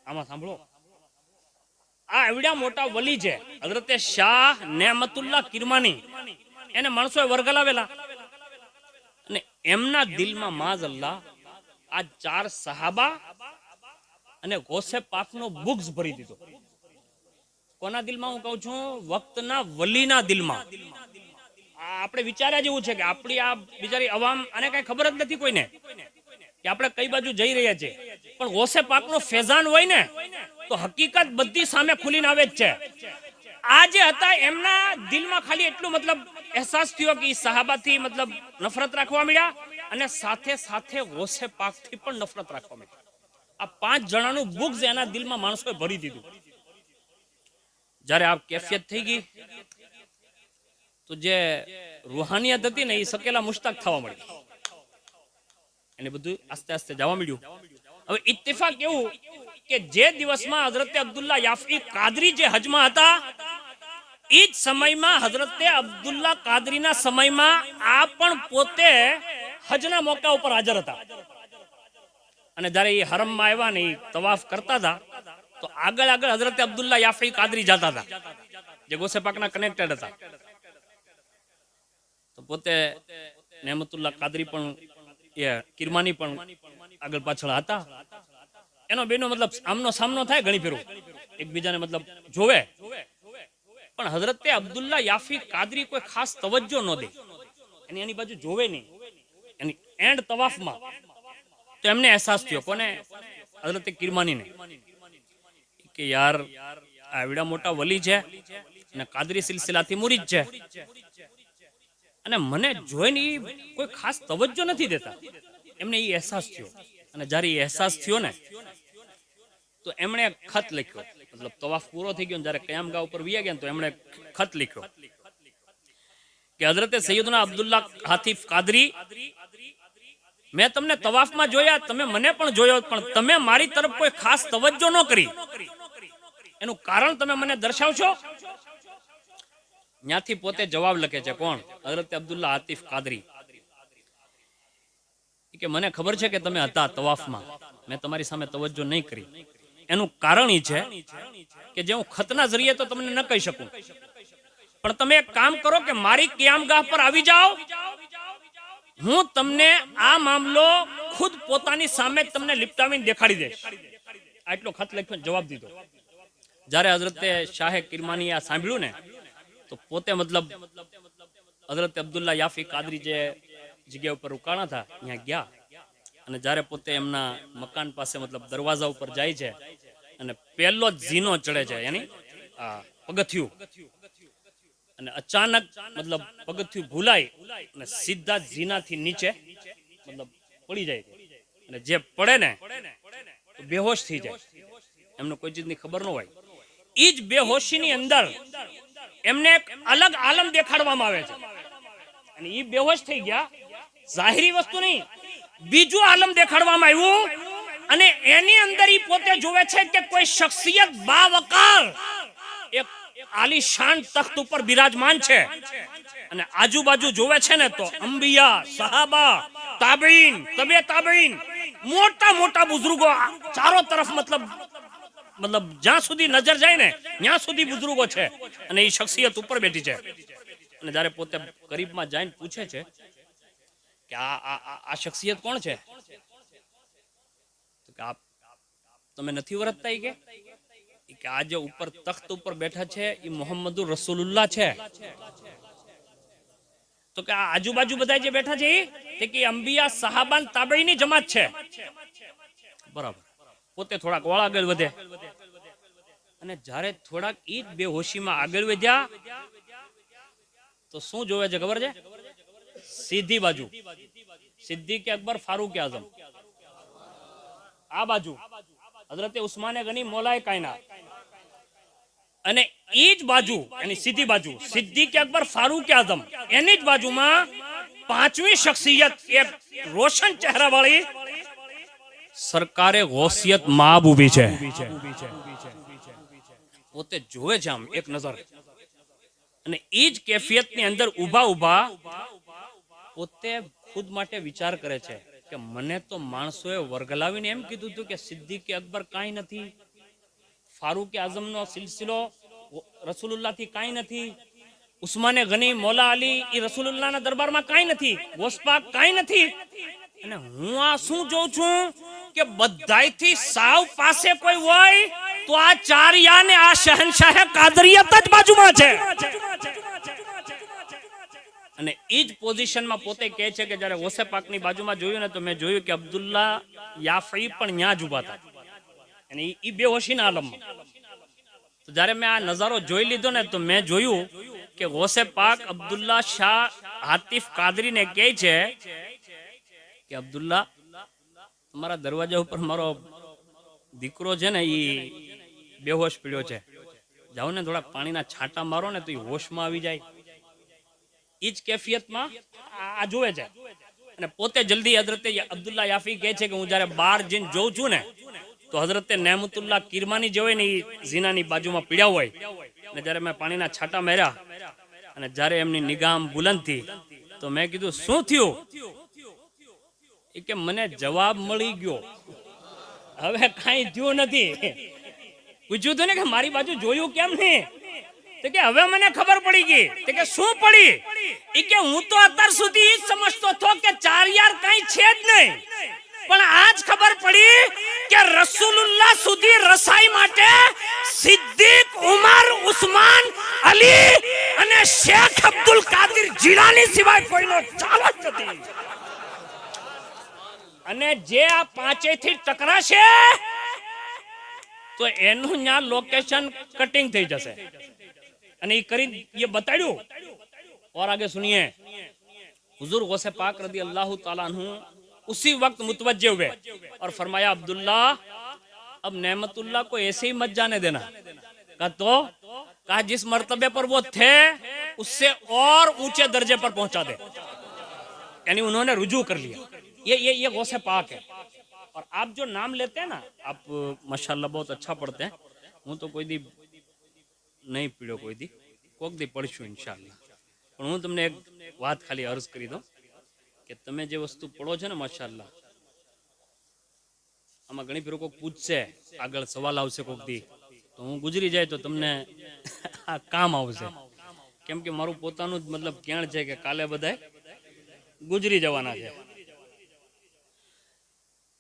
આમાં સાંભળો, આ એવડા મોટા વલી છે હઝરતે શાહ નેમતુલ્લાહ કિરમાની. એને માણસોએ વરગલાવેલા અને એમના દિલમાં માઝ અલ્લાહ આ 4 સહાબા અને ગૌસે પાકનો બુગ્ઝ ભરી દીધો. કોના દિલમાં? હું કહું છું વક્તના વલીના દિલમાં. આપણે વિચાર્યા જેવું છે કે આપણી આ બિચારી અવામ આને કઈ ખબર જ નથી કોઈને કે આપણે કઈ બાજુ જઈ રહ્યા છીએ. પણ ગૌસે પાકનો ફેઝાન હોય ને તો હકીકત બધી સામે ખુલીને આવે જ છે. આ જે હતા એમના દિલમાં ખાલી એટલું મતલબ અહેસાસ થયો કે સહાબાથી મતલબ નફરત રાખવા મળ્યા અને સાથે ગૌસે પાકથી પણ નફરત રાખવા મળ્યા. આ 5 જણાનું બુગ્ઝ એના દિલમાં માણસોએ ભરી દીધું. જ્યારે આ કેફિયત થઈ ગઈ તો જે રૂહાનિયત હતી ને એ સકેલા મુશ્તાક થવા મળી. એને બધું આસ્તે જવા મળ્યું. હવે ઇત્તિફાક એવું કે જે દિવસમાં હઝરતે અબ્દુલ્લા યાફઈ કાદરી જે હજમાં હતા, એ જ સમયમાં હઝરતે અબ્દુલ્લા કાદરીના સમયમાં આ પણ પોતે હજના મોકા ઉપર હાજર હતા. અને જ્યારે એ હરમમાં આવ્યા ને એ તવાફ કરતા હતા, તો આગળ હઝરતે અબ્દુલ્લા યાફઈ કાદરી જતા હતા, જે ગૌસે પાકના કનેક્ટેડ હતા. તો પોતે નેમતુલ્લાહ કાદરી પણ એ કિરમાની પણ આગળ પાછળ હતા. એનો બેનો મતલબ આમનો સામનો થાય ઘણી ફેરો, એકબીજાને મતલબ જોવે. પણ હઝરતે અબ્દુલ્લા યાફી કાદરી કોઈ ખાસ તવજ્જો ન દે, એની બાજુ જોવે નહીં. એની એન્ડ તવાફમાં તો એમને અહેસાસ થયો, કોને? હઝરત કિરમાની ને કે યાર આવડા મોટા વલી છે અને કાદરી સિલસિલાથી મુરીદ છે અને મને જોઈને કોઈ ખાસ તવજ્જો નથી દેતા. એમને એ અહેસાસ થયો અને જ્યારે એ અહેસાસ થયો ને તો એમણે ખત લખ્યો. મતલબ તવાફ પૂરો થઈ ગયો જ્યારે કયામગાહ ઉપર વિયા ગયા તો એમણે ખત લખ્યો કે હઝરત સૈયદના અબ્દુલ્લા હાતિફ કાદરી, મેં તમને તવાફમાં જોયા, તમે મને પણ જોયો, પણ તમે મારી તરફ કોઈ ખાસ તવજ્જો ન કરી. એનું કારણ તમે મને દર્શાવશો? ત્યાંથી પોતે જવાબ લખે છે. કોણ? હઝરત અબ્દુલ્લા હાતિફ કાદરી કે મને ખબર છે કે તમે હતા તવાફમાં, મેં તમારી સામે તવજ્જો નહીં કરી. એનું કારણ એ છે કે જે હું ખતના જરીએ તો તમને ન કહી શકું, પણ તમે એક કામ કરો કે મારી કિયામગાહ પર આવી જાઓ, હું તમને આ મામલો ખુદ પોતાની સામે તમને લિપટાવીને દેખાડી દઈશ. આટલો ખત લખ્યો જવાબ દીધો. જ્યારે હઝરતે શાહે કિરમાની આ સાંભળ્યું ને તો પોતે મતલબ હઝરત અબ્દુલ્લા યાફી કાદરી જે જગ્યા ઉપર રોકાણા હતા ત્યાં ગયા અને જ્યારે પોતે એમના મકાન પાસે મતલબ દરવાજા ઉપર જાય છે અને પહેલો જ ઝીનો ચડે છે, યાની પગથિયું, અને અચાનક મતલબ પગથિયું ભૂલાય અને સીધા ઝીનાથી નીચે મતલબ પડી જાય અને જે પડે ને તો બેહોશ થઈ જાય. એમને કોઈ ચીજની ખબર ન હોય. એ જ બેહોશીની અંદર એમને એક અલગ આલમ દેખાડવામાં આવે છે અને એ બેહોશ થઈ ગયા. જાહેરી વસ્તુ નહીં, બીજું આલમ દેખાડવામાં આવ્યું અને એની અંદર ઈ પોતે જોવે છે કે કોઈ શખ્સિયત બાવકાર એક આલીશાન તખ્ત ઉપર બિરાજમાન છે અને આજુબાજુ જોવે છે ને તો અંબિયા, સહાબા, તાબઈન, તબે તાબઈન, મોટા મોટા બુઝુર્ગો ચારો તરફ મતલબ જ્યાં સુધી નજર જાય ને ત્યાં સુધી બુઝુર્ગો છે અને એ શખ્સિયત ઉપર બેઠી છે. અને જ્યારે પોતે કરીબમાં જઈને પૂછે છે કે આ શખ્સિયત કોણ છે, તો કે આપ તમે નથી ઓળખતા કે આ જે ઉપર તખ્ત ઉપર બેઠા છે એ મોહમ્મદુર રસૂલુલ્લાહ છે. તો કે આ આજુબાજુ બધા જે બેઠા છે તે કે અંબિયા, સહાબાન, તાબઈની જમાત છે. બરાબર. પોતે થોડાક વાળ આગળ વધે અને જ્યારે થોડાક ઈ જ બેહોશીમાં આગળ વધ્યા તો શું જોવે છે ખબર છે? સીધી બાજુ સિદ્દીક અકબર, ફારૂક આઝમ. આ બાજુ હઝરત ઉસ્માને ગની, મૌલાએ કાયનાત. અને એ જ બાજુ એની સીધી બાજુ સિદ્દીક અકબર, ફારૂક આઝમ, એની જ બાજુમાં પાંચમી શખ્સિયત એક રોશન ચહેરા વાળી સરકારે ગૌસિયત માબ ઊભી છે. પોતે જોવે છે આમ એક નજર અને એ જ કેફિયતની અંદર ઊભા ઊભા પોતે ખુદ માટે વિચાર કરે છે કે મને તો માણસોએ વર્ગલાવીને એમ કીધું હતું કે સિદ્દીક અકબર કાંઈ નથી, ફારૂક આઝમનો સિલસિલો રસૂલુલ્લાહથી કાંઈ નથી, ઉસ્માને ગની, મૌલા અલી એ રસૂલુલ્લાહના દરબારમાં કાંઈ નથી, ગોસપાક કાંઈ નથી. અને હું આ શું જોઉં છું કે બધાયથી સાવ પાસે કોઈ હોય તો આ ચાર યાને આ શહેનશાહ કાદરિયત જ બાજુમાં છે. અને એ જ પોઝિશનમાં પોતે કહે છે કે જ્યારે ગૌસે પાકની બાજુમાં જોયું ને તો મેં જોયું કે અબ્દુલ્લા યાફી પણ ત્યાં જ ઉભા હતા અને એ બેહોશીના આલમમાં. તો જ્યારે મેં આ નજારો જોઈ લીધો ને તો મેં જોયું કે ગૌસે પાક અબ્દુલ્લા શાહ હાતિફ કાદરીને કહે છે કે અબ્દુલ્લા, તમારા દરવાજા ઉપર મારો દીકરો છે ને એ બેહોશ પડ્યો છે, જાઓ ને થોડા પાણીના છાંટા મારો ને તો એ હોશમાં આવી જાય. એ જ કેફિયતમાં આ જોવે છે અને પોતે જલ્દી હઝરત અબ્દુલ્લા યાફી કહે છે કે હું જ્યારે બહાર જઈને જોઉં છું ને તો હઝરત નેમતુલ્લાહ કિરમાની જે હોય ને એ ઝીનાની બાજુમાં પીડ્યા હોય અને જ્યારે મેં પાણીના છાંટા માર્યા અને જ્યારે એમની નિગાહ બુલંદ થઈ તો મેં કીધું શું થયું? એ કે મને જવાબ મળી ગયો, હવે કાંઈ થયું નથી. પૂછ્યું હતું ને કે મારી બાજુ જોયું કેમ નહીં? તો કે હવે મને ખબર પડી ગઈ. તો કે શું પડી? એ કે હું તો અત્યાર સુધી ઈ સમજતો હતો કે ચાર યાર કાંઈ છે જ નહીં, પણ આજ ખબર પડી કે રસૂલુલ્લાહ સુધી રસાઈ માટે સિદ્દીક, ઉમર, ઉસ્માન, અલી અને શેખ અબ્દુલ કાદિર જીલાની સિવાય કોઈનો ચાલ જ નથી. અને જે આ પાંચેયથી ટકરાશે તો એનું ન્યા લોકેશન કટિંગ થઈ જશે અને એ કરી ये बताड़ू। और आगे सुनिए, हुजूर गौसे पाक रदी अल्लाह ताला अन्हु उसी वक्त मुतवज्जे हुए और फरमाया अब्दुल्ला अब नेमतुल्लाह को ऐसे ही मत जाने देना। कहा जिस मर्तबे पर वो थे उससे और ऊंचे दर्जे पर पहुंचा दे, यानी उन्होंने रुजू कर लिया। ये गौसे पाक है। और आप जो नाम लेते हैं ना, आप माशाल्लाह बहुत अच्छा पढ़ते हैं। हूँ तो कोई दी नहीं पीड़ो, कोई दी कोक दी पढ़शू इंशाल्लाह। पण हूँ तमने एक बात खाली अर्ज करी दो कि तमे जे वस्तु पढ़ो छो ने माशाल्लाह, आमा घणी फेरो कोक पूछसे, आगळ सवाल आवशे कोक दी, तो हूँ गुजरी जाए तो तमने आ काम आवशे। केम के मारू पोतानुं ज मतलब कहेण छे के काले बधाय गुजरी जवाना छे।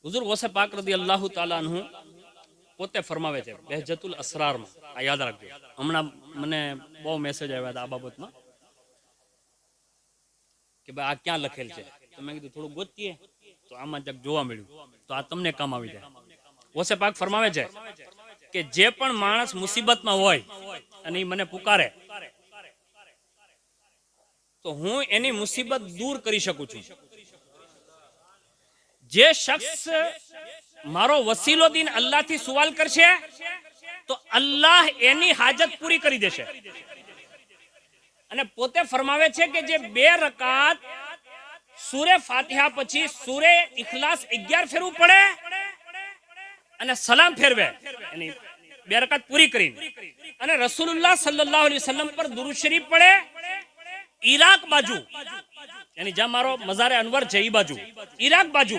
हुजूर गौसे पाक रदी अल्लाह ताला अन्हु पोते फरमावे छे बहजतुल असरार में, आ याद राखજો। हमणा मने बहु मेसेज आव्या था आ बाबतमां कि भाई आ क्या लखेल छे, तो मैं कीधुं थोड़ुं गोतीए, तो आमां जक जोवा मळ्युं, तो आ तमने काम आवी जाय। गौसे पाक फरमावे छे कि जे पण माणस मुसीबतमां होय अने ई मने पुकारे तो हूँ एनी मुसीबत दूर करी शकું છું। जे शख्स मारो वसीलो दीन अल्लाह थी सवाल करशे तो अल्लाह एनी हाजत पूरी करी देशे। अने पोते फरमावे छे के जे 2 रकात सूरे फातिहा पछी सूरे इखलास 11 फेरવું પડે અને સલામ ફેરવે, यानी 2 रकात पूरी करीने અને रसूलुल्लाह सल्लल्लाहु अलैहि वसल्लम पर दुरूद शरीफ पढ़े। इराक बाजू, यानी जहां मारो मज़ारे अनवर छे, ई बाजू इराक बाजू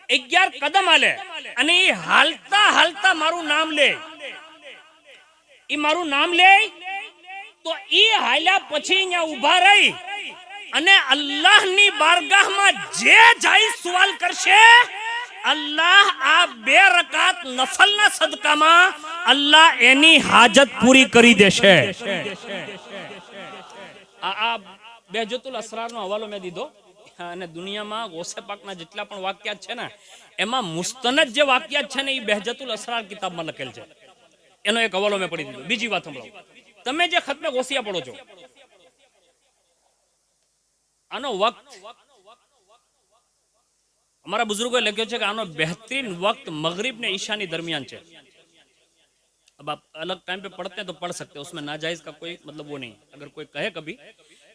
11 कदम हाले अने ई हालता हालता मारू नाम ले, ई मारू नाम ले तो ई हाल्या पछी न्या उभा रही अने अल्लाहनी बारगाहमां जे जाई सवाल करशे, अल्लाह आ 2 रकात नफलना सदकामां अल्लाह एनी हाजत पूरी करी देशे। आ बहजतुल असरारनो हवालो मैं दीधो અને દુનિયામાં ગૌસે પાકના જેટલા પણ વાક્યાત છે ને એમાં મુસ્તનદ જે વાક્યાત છે ને એ બહજતુલ અસરાર કિતાબમાં લખેલ છે, એનો એક હવાલો મેં પડી દીધો। બીજી વાત સંભળાવું, તમે જે ખતમે ગૌસિયા પઢો છો આનો વક્ત हमारा बुजुर्गों लख्यो है कि आनो बेहतरीन वक्त मगरिब ने ईशानी दरमियान है। अब आप अलग टाइम पे पढ़ते हैं तो पढ़ सकते हैं, उसमें नाजायज का कोई मतलब वो नहीं। अगर कोई कहे कभी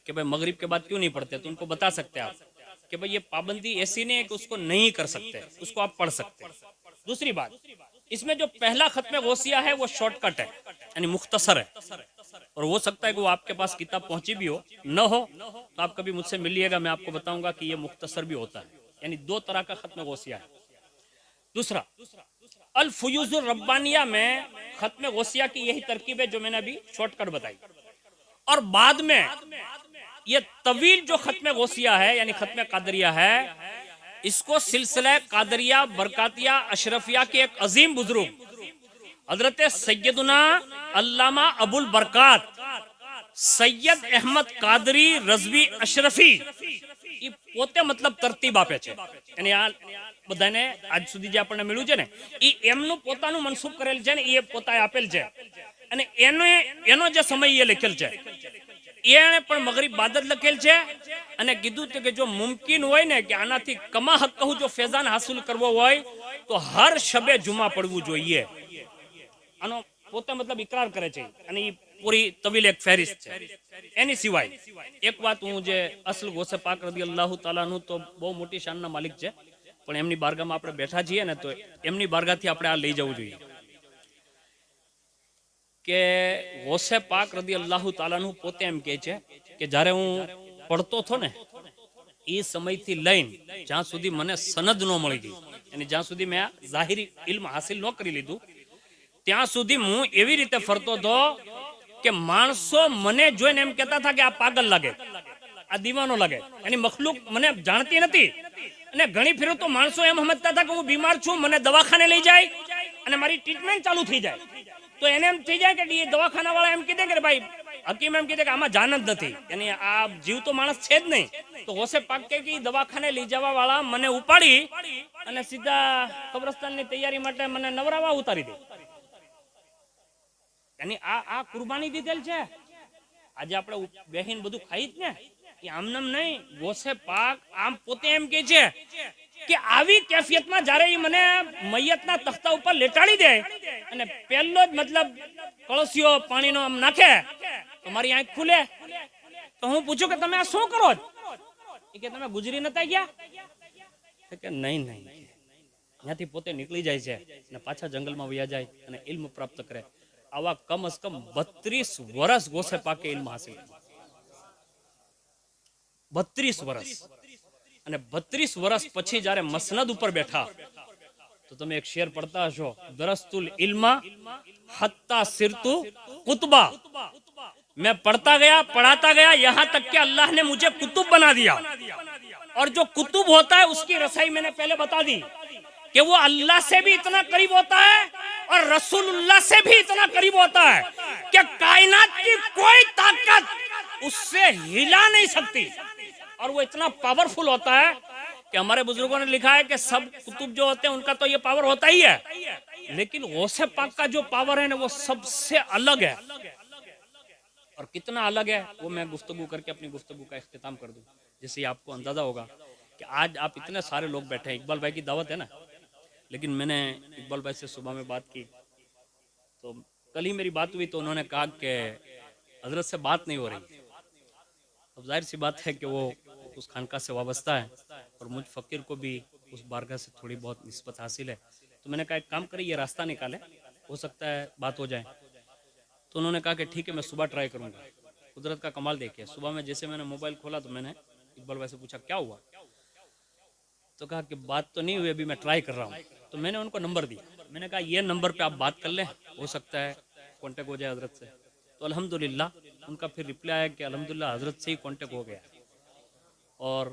कि भाई मगरिब के बाद क्यों नहीं पढ़ते, तो उनको बता सकते हैं आप कि भाई ये पाबंदी ऐसी नहीं है कि उसको नहीं कर सकते, उसको आप पढ़ सकते हैं। दूसरी बात, इसमें जो पहला खत्म गौसिया है वो शॉर्टकट है, यानी मुख्तसर है, और हो सकता है कि वो आपके पास किताब पहुंची भी हो, न हो तो आप कभी मुझसे मिलिएगा, मैं आपको बताऊंगा कि ये मुख्तसर भी होता है। यानी 2 तरह का खत्म गौसिया है। दूसरा अल फुयूजुर रब्बानिया में खत्म गौसिया की यही तरकीब है जो मैंने अभी शॉर्टकट बताई। और बाद में ये तवील जो खत्म गौसिया है यानी खत्म कादरिया है, इसको सिलसिला कादरिया बरकातिया अशरफिया के एक अजीम बुजुर्ग हजरत सैयदुना अल्लामा अबुल बरकात सैयद अहमद कादरी रज़वी अशरफी ई पोते मतलब तरतीब आपे छे। यानी आ बधाने आज सुधी जे आपने मिल्યું છે ને ई एमनु પોતાનું મનસૂબ કરેલ છે ને એ પોતાએ આપેલ છે અને એનો જે સમય એ લખેલ છે એણે પણ મગરિબ બાદ જ લખેલ છે અને કીધું કે જો મુમકિન હોય ને કે આનાથી કમા હક કહું જો ફેઝાન હાસિલ કરવો હોય તો હર શબે જુમા પડવું જોઈએ। આનો પોતે मतलब इकरार करे છે અને ઈ પૂરી તવીલ એક ફહેરિસ્ત છે। એની સિવાય એક વાત હું જે અસલ ગૌસે પાક રદી અલ્લાહ તાલાનું તો બહુ મોટી શાનના માલિક છે, પણ એમની બારગામાં આપણે બેઠા છીએ ને તો એમની બારગાથી આપણે આ લઈ જવું જોઈએ કે ગૌસે પાક રદી અલ્લાહ તાલાનું પોતે એમ કહે છે કે જ્યારે હું પડતો હતો ને એ સમયથી લઈને જ્યાં સુધી મને સનદ ન મળી ગઈ, અને જ્યાં સુધી મેં જાહેરી ઇલ્મ હાસિલ ન કરી લીધું ત્યાં સુધી હું એવી રીતે ફરતો હતો કે માણસો મને જોઈને એમ કહેતા હતા કે આ પાગલ લાગે, આ દીવાનો લાગે, એની મખલુક મને જાણતી નથી। અને ઘણી ફેરો તો માણસો એમ સમજતા હતા કે હું બીમાર છું, મને દવાખાને લઈ જાય અને મારી ટ્રીટમેન્ટ ચાલુ થઈ જાય તો એને એમ થઈ જાય કે એ દવાખાના વાળા એમ કીધે કે ભાઈ હકીમ એમ કીધે કે આમાં જાન જ નથી, यानी આ જીવ તો માણસ છે જ નહીં। તો ગૌસે પાક કે દવાખાને લઈ જવા વાળા મને ઉપાડી અને સીધા કબ્રસ્તાનની તૈયારી માટે મને નવરાવા ઉતારી દે। એની આ કુરબાની દીધેલ છે. આજે આપણે બેહીન બધું ખાઈ જ ને, એ આમનામ નહીં. ગોસે પાક આમ પોતે એમ કે છે કે આવી કેફિયતમાં જ્યારે એ મને મૈયતના તખ્તા ઉપર લેટાડી દે અને પહેલો જ મતલબ કળશિયો પાણીનો આમ નાખે તો મારી આંખ ખુલે. તો હું પૂછું કે તમે આ શું કરો છો? એ કે તમે ગુજરી નતા ગયા? કે નહીં નહીં, ત્યાંથી પોતે નીકળી જાય છે અને પાછા જંગલમાં વયા જાય અને ઇલ્મ પ્રાપ્ત કરે. આવા કમ અસ કમ 32 વર્ષ ગોસે પાકે ઇલ્મ હાસિલ, 32 વર્ષ. અને 32 વર્ષ પછી જ્યારે મસનદ ઉપર બેઠા તો તમે એક શેર પડતા હશો, દરસ્તુલ ઇલ્મા હત્તા સિરતુ कुतुबा. मैं पढ़ता गया पढ़ाता गया यहाँ तक कि अल्लाह ने मुझे कुतुब बना दिया. और जो कुतुब होता है उसकी रसाई मैंने पहले बता दी कि वो अल्लाह से भी इतना करीब होता है और रसूलुल्लाह से भी इतना करीब होता है कि कायनात की कोई ताकत उससे हिला नहीं सकती. और वो इतना पावरफुल होता है कि हमारे बुजुर्गों ने लिखा है कि सब कुतुब जो होते हैं उनका तो ये पावर होता ही है, लेकिन गौसे पाक का जो पावर है ना वो सबसे अलग है. और कितना अलग है वो मैं गुफ्तगू करके अपनी गुफ्तगू का इख्तिताम कर दूं, जिससे आपको अंदाजा होगा कि आज आप इतने सारे लोग बैठे हैं. इकबाल भाई की दावत है ना, लेकिन मैंने इकबाल भाई से सुबह में बात की तो कल ही मेरी बात हुई तो उन्होंने कहा कि हजरत से बात नहीं हो रही. अब जाहिर सी बात है कि वो उस खानका से वाबस्ता है और मुझ फकीर को भी उस बारगाह से थोड़ी बहुत निस्बत हासिल है. तो मैंने कहा एक काम करिए, ये रास्ता निकाले, हो सकता है बात हो जाए. तो उन्होंने कहा कि ठीक है मैं सुबह ट्राई करूंगा. कुदरत का कमाल देखिए, सुबह में जैसे मैंने मोबाइल खोला तो मैंने इकबाल भाई से पूछा क्या हुआ, तो कहा कि बात तो नहीं हुई, अभी मैं ट्राई कर रहा हूँ. तो मैंने उनको नंबर दिया, मैंने कहा ये नंबर पे आप बात कर लें, हो सकता है कांटेक्ट हो जाए हजरत से. तो अल्हम्दुलिल्लाह उनका फिर रिप्लाई आया कि अल्हम्दुलिल्लाह हजरत से ही कांटेक्ट हो गया. और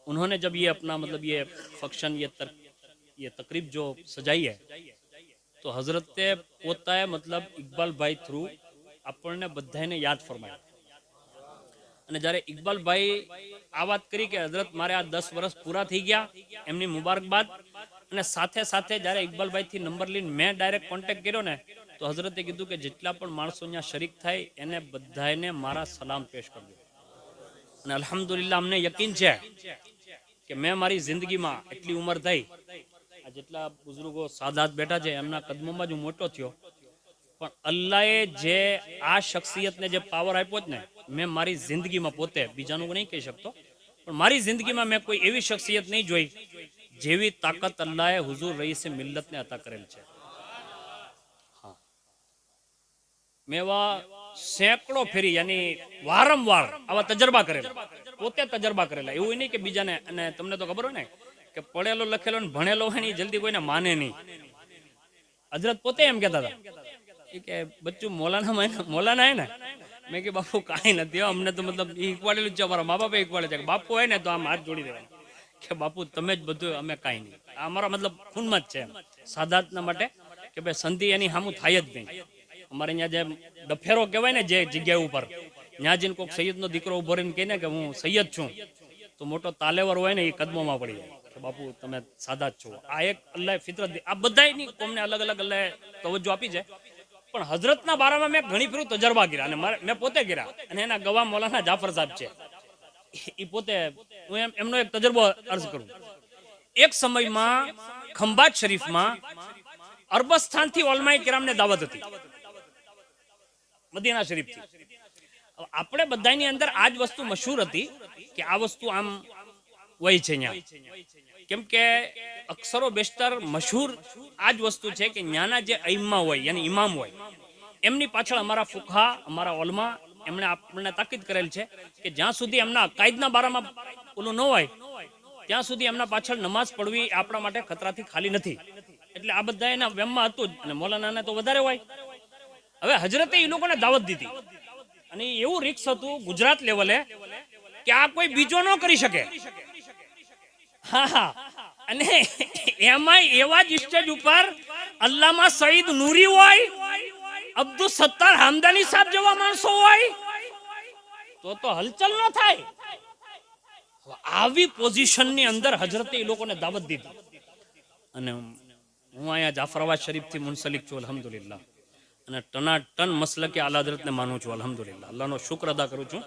उन्होंने जब ये अपना मतलब ये फंक्शन ये तकरीब जो सजाई है तो हजरते પોતાએ મતલબ ઇકબાલભાઈ થ્રુ આપણને બધાને યાદ ફરમાયા. અને જ્યારે ઇકબાલભાઈ આ વાત કરી કે હજરત મારે આ 10 વર્ષ પૂરા થઈ ગયા એમની મુબારકબાદ, અને સાથે સાથે જ્યારે ઇકબાલભાઈથી નંબર લઈને મેં ડાયરેક્ટ કોન્ટેક્ટ કર્યો ને તો હજરતે કીધું કે જેટલા પણ માણસો અહીંયા શરીક થાય એને બધાને મારા સલામ પેશ કરજો. અને અલ્હમ્દુલિલ્લાહ અમને યકીન છે કે મેં મારી જિંદગીમાં એટલી ઉંમર થઈ, આ જેટલા બુઝુર્ગો સાદાત બેઠા છે એમના કદમોમાં જ હું મોટો થયો, પણ અલ્લાહે જે આ શખ્સિયતને જે પાવર આપ્યો ને મેં મારી જિંદગીમાં પોતે, બીજાનું નહીં કહી શકતો, પણ મારી જિંદગીમાં મેં કોઈ એવી શખ્સિયત નહીં જોઈ જેવી તાકાત અલ્લાહે હુઝુર રઈસે મિલ્લતને અતા કરેલ છે. હા, મેં એવા સેંકડો ફેરી યાની વારંવાર આવા તજરબા કરેલા, પોતે તજરબા કરેલા. એવું નહીં કે બીજાને, અને તમને તો ખબર હોય ને કે પડેલો લખેલો ને ભણેલો હોય ને જલ્દી કોઈને માને નહીં. હજરત પોતે એમ કહેતા હતા કે બચ્ચું મોલાના હે ને, મેં કે બાપુ કાંઈ નથી, અમને તો મતલબ ઈકવાડેલું છે, અમારા મા બાપે ઈકવાડે છે. બાપુ હોય ને તો આમ હાથ જોડી દેવાના કે બાપુ તમે જ બધું, અમે કાંઈ નહીં. આ અમારા મતલબ ખૂનમાં જ છે સાદાતના માટે કે ભાઈ સંધિ એની સામું થાય જ નહીં. અમારે અહીંયા જે ડફેરો કહેવાય ને જે જગ્યા ઉપર, ત્યાં જઈને કોઈક સૈયદનો દીકરો ઉભો રહીને કહે ને કે હું સૈયદ છું તો મોટો તાલેવર હોય ને એ કદમોમાં પડી જાય કે બાપુ તમે સાદા જ છો. આ એક અલ્લાહ ફિતરત, આ બધાની કોમને અલગ અલગ અલ્લાહ તવજ્જો આપી છે. પણ હજરતના બારામાં મેં ઘણી ફેરું તજરબા કર્યા અને મેં પોતે કર્યા, અને એના ગવાહ મૌલાના જાફર સાહેબ છે એ પોતે. હું એમનો એક તજરબો અર્જ કરું. એક સમયમાં ખંભાત શરીફમાં અરબસ્તાનથી ઓલમાએ કિરામને દાવત હતી, મદીના શરીફથી. આપણે બધાની અંદર આ જ વસ્તુ મશહૂર હતી કે આ વસ્તુ આમ હોય છે અહીંયા, કેમ કે અક્ષરો બેસ્ટર મશહૂર આ જ વસ્તુ છે કે ન્યાના જે અઈમ્મા હોય યાની ઇમામ હોય એમની પાછળ અમારા ફુકહા, અમારા ઓલમા એમણે આપણને તાકીદ કરેલ છે કે જ્યાં સુધી એમના કાયદના બારામાં ઓલું ન હોય ત્યાં સુધી એમના પાછળ નમાઝ પડવી આપણા માટે ખતરાથી ખાલી નથી. એટલે આ બધા એના વેમમાં હતું જ, અને મૌલાનાને તો વધારે હોય. હવે હજરતે એ લોકોને દાવત દીધી અને એવું રિક્સ હતું ગુજરાત લેવલે કે આ કોઈ બીજો ન કરી શકે. હા, અને એમાં એવા જ સ્ટેજ ઉપર અલ્લામા સઈદ નૂરી હોય, અબ્દુલ સત્તાર હામદાની સાહેબ જેવા માણસો હોય તો હલચલ ન થાય. આવી પોઝિશનની અંદર હજરતે એ લોકોને દાવત દીધી. અને હું અહીંયા જાફરાબાદ શરીફથી મુન્સલિક છું અલ્હમ્દુલિલ્લાહ. અને ટનાટન મસલકે આલા હઝરતને માનું છું. અલ્હમ્દુલિલ્લાહ, અલ્લાહનો શુક્ર અદા કરું છું.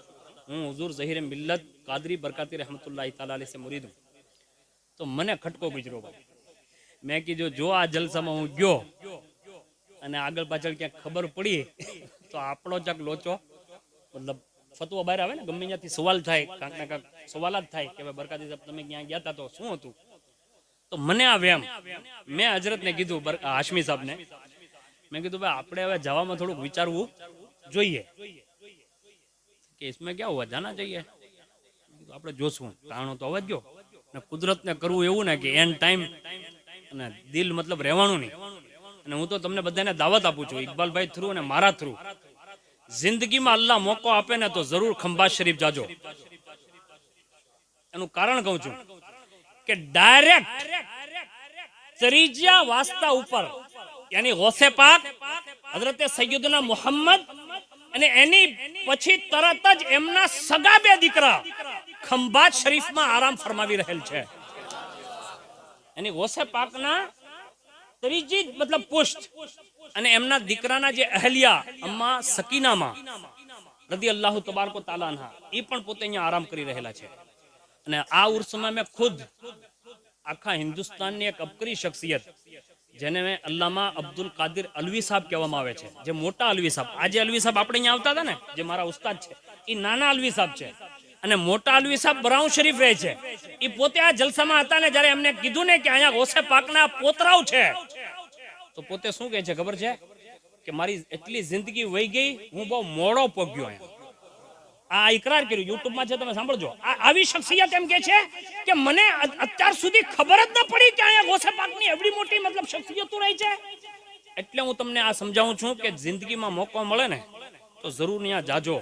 હું હુઝુર ઝહીર મિલ્લત કાદરી બરકાતી રહેમતુલ્લાહ તઆલા અલૈહ સે મુરીદ હું. તો મને ખટકો ગુજરો ભાઈ. મેં કીધું જો આ જલસામાં હું ગયો અને આગળ પાછળ ક્યાંક ખબર પડી તો આપણો ચક લોચો મતલબ ફતવો બહાર આવે ને, ગમે ત્યાંથી સવાલ થાય, કાંક ને કાંક સવાલ જ થાય કે ભાઈ બરકાતી સાહેબ તમે ક્યાં ગયા હતા તો શું હતું. તો મને આ વ્યામ મેં હજરતને કીધું, હાશમી સાહેબને મેં કીધું ભાઈ આપણે હવે જવામાં થોડુંક વિચારવું જોઈએ કે इसमें क्या हुआ, जाना चाहिए. આપણે જોશું, તાણો તો અવાજ ગયો ને કુદરતને કરવું એવું ને કે એન ટાઈમ અને દિલ મતલબ રહેવાનું નહીં. અને હું તો તમને બધાને દાવત આપું છું ઇકબાલભાઈ થ્રુ અને મારા થ્રુ, જિંદગીમાં અલ્લાહ મોકો આપે ને તો જરૂર ખંભાત શરીફ જાજો. એનું કારણ કહું છું કે ડાયરેક્ટ ત્રીજા વાસ્તા ઉપર યાની ગૌસે પાક હઝરતે સૈયદના મુહમ્મદ અને એની પછી તરત જ એમના સગા બે દીકરા ખંભાત શરીફમાં આરામ ફરમાવી રહેલ છે. એની ગૌસે પાકના ત્રીજી મતલબ પુષ્ટ અને એમના દીકરાના જે અહલિયા અમ્મા સકીનામાં રદિયલ્લાહુ તબારક તઆલા અન્હા એ પણ પોતે અહીંયા આરામ કરી રહેલા છે. અને આ ઉર્સમાં મેં ખુદ આખા હિન્દુસ્તાનની એક અબકરી શખ્સિયત જેને મેં અલ્લામા અબ્દુલ કાદિર અલવી સાહેબ કહેવામાં આવે છે, જે મોટા અલવી સાહેબ, આજે અલવી સાહેબ આપણે અહીંયા આવતા હતા ને જે મારા ઉસ્તાદ છે એ નાના અલવી સાહેબ છે અને મોટા અલવી સાહેબ બરાઉ શરીફ રહે છે. એ પોતે આ જલસામાં હતા ને જ્યારે એમને કીધું ને કે અહીંયા ગૌસે પાકના પોતરાવ છે તો પોતે શું કહે છે ખબર છે કે મારી એટલી જિંદગી વહી ગઈ, હું બહુ મોડો પગ્યો. આ ઇકરાર કર્યું, યુટ્યુબમાં છે, તમે સાંભળજો. આવી શખ્સિયત એમ કે છે કે મને અત્યાર સુધી ખબર જ ન પડી કે અહીંયા ગૌસે પાકની એવડી મોટી મતલબ શખ્સિયતો રહી છે. એટલે હું તમને આ સમજાવું છું કે જિંદગીમાં મોકો મળે ને તો જરૂર ત્યાં જાજો.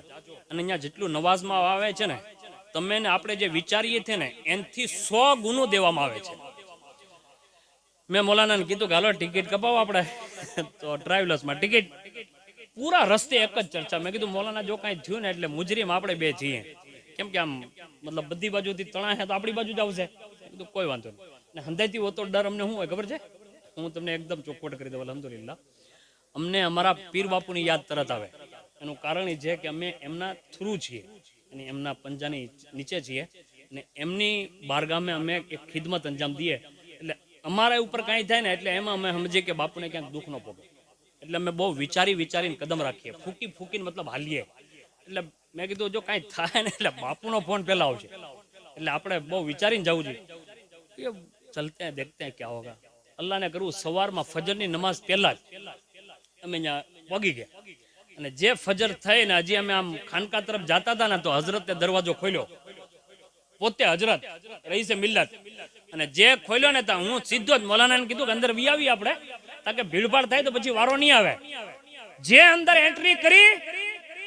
અને અહીંયા જેટલું નવાઝમાં આવે છે ને, તમે ને આપણે જે વિચારીએ છીએ ને એનાથી 100 ગુનો દેવામાં આવે છે. મેં મૌલાનાને કીધું કે હાલો ટિકિટ કપાવો આપણે તો ટ્રાવેલર્સમાં ટિકિટ. પૂરા રસ્તે એક જ ચર્ચા. મેં કીધું મૌલાના જો કાંઈ થયું ને એટલે મુજરીમ આપણે બે છીએ, કેમ કે આમ મતલબ બધી બાજુથી તણા છે તો આપણી બાજુ જ આવશે. કીધું કોઈ વાંધો નહીં. ને હંધાઈથી હોતો ડર અમને શું હોય ખબર છે, હું તમને એકદમ ચોખવટ કરી દઉં. અલ્હમ્દુલિલ્લાહ, અમને અમારા પીર બાપુની યાદ તરત આવે. એનું કારણ એ છે કે અમે એમના થ્રુ છીએ અને એમના પંજાની નીચે છીએ અને એમની બારગામે અમે એક ખિદમત અંજામ દઈએ. એટલે અમારા ઉપર કાંઈ થાય ને એટલે એમાં અમે સમજીએ કે બાપુને ક્યાંક દુઃખ ન પગે. એટલે અમે બહુ વિચારીને કદમ રાખીએ, ફૂકીને મતલબ હાલીએ. એટલે મેં કીધું જો કાંઈ થાય ને એટલે બાપુનો ફોન પહેલા આવશે. એટલે આપણે બહુ વિચારીને જવું જોઈએ. ચલતે હૈ દેખતે હૈ ક્યા હોગા. અલ્લાહને કરવું સવારમાં ફજરની નમાઝ પહેલા જ અમે અહીંયા પગી ગયા. અને જે ફજર થઈ ને હજી અમે આમ ખાનકા તરફ જતા હતા ને તો હઝરતે દરવાજો ખોલ્યો, પોતે હજરત રઈસે મિલ્લત. અને જે ખોલ્યો ને ત્યાં હું સીધો જ મૌલાનાને કીધું કે અંદર વી આવી આપણે, તાકે ભીડભાડ થાય તો પછી વારો નહીં આવે. જે અંદર એન્ટ્રી કરી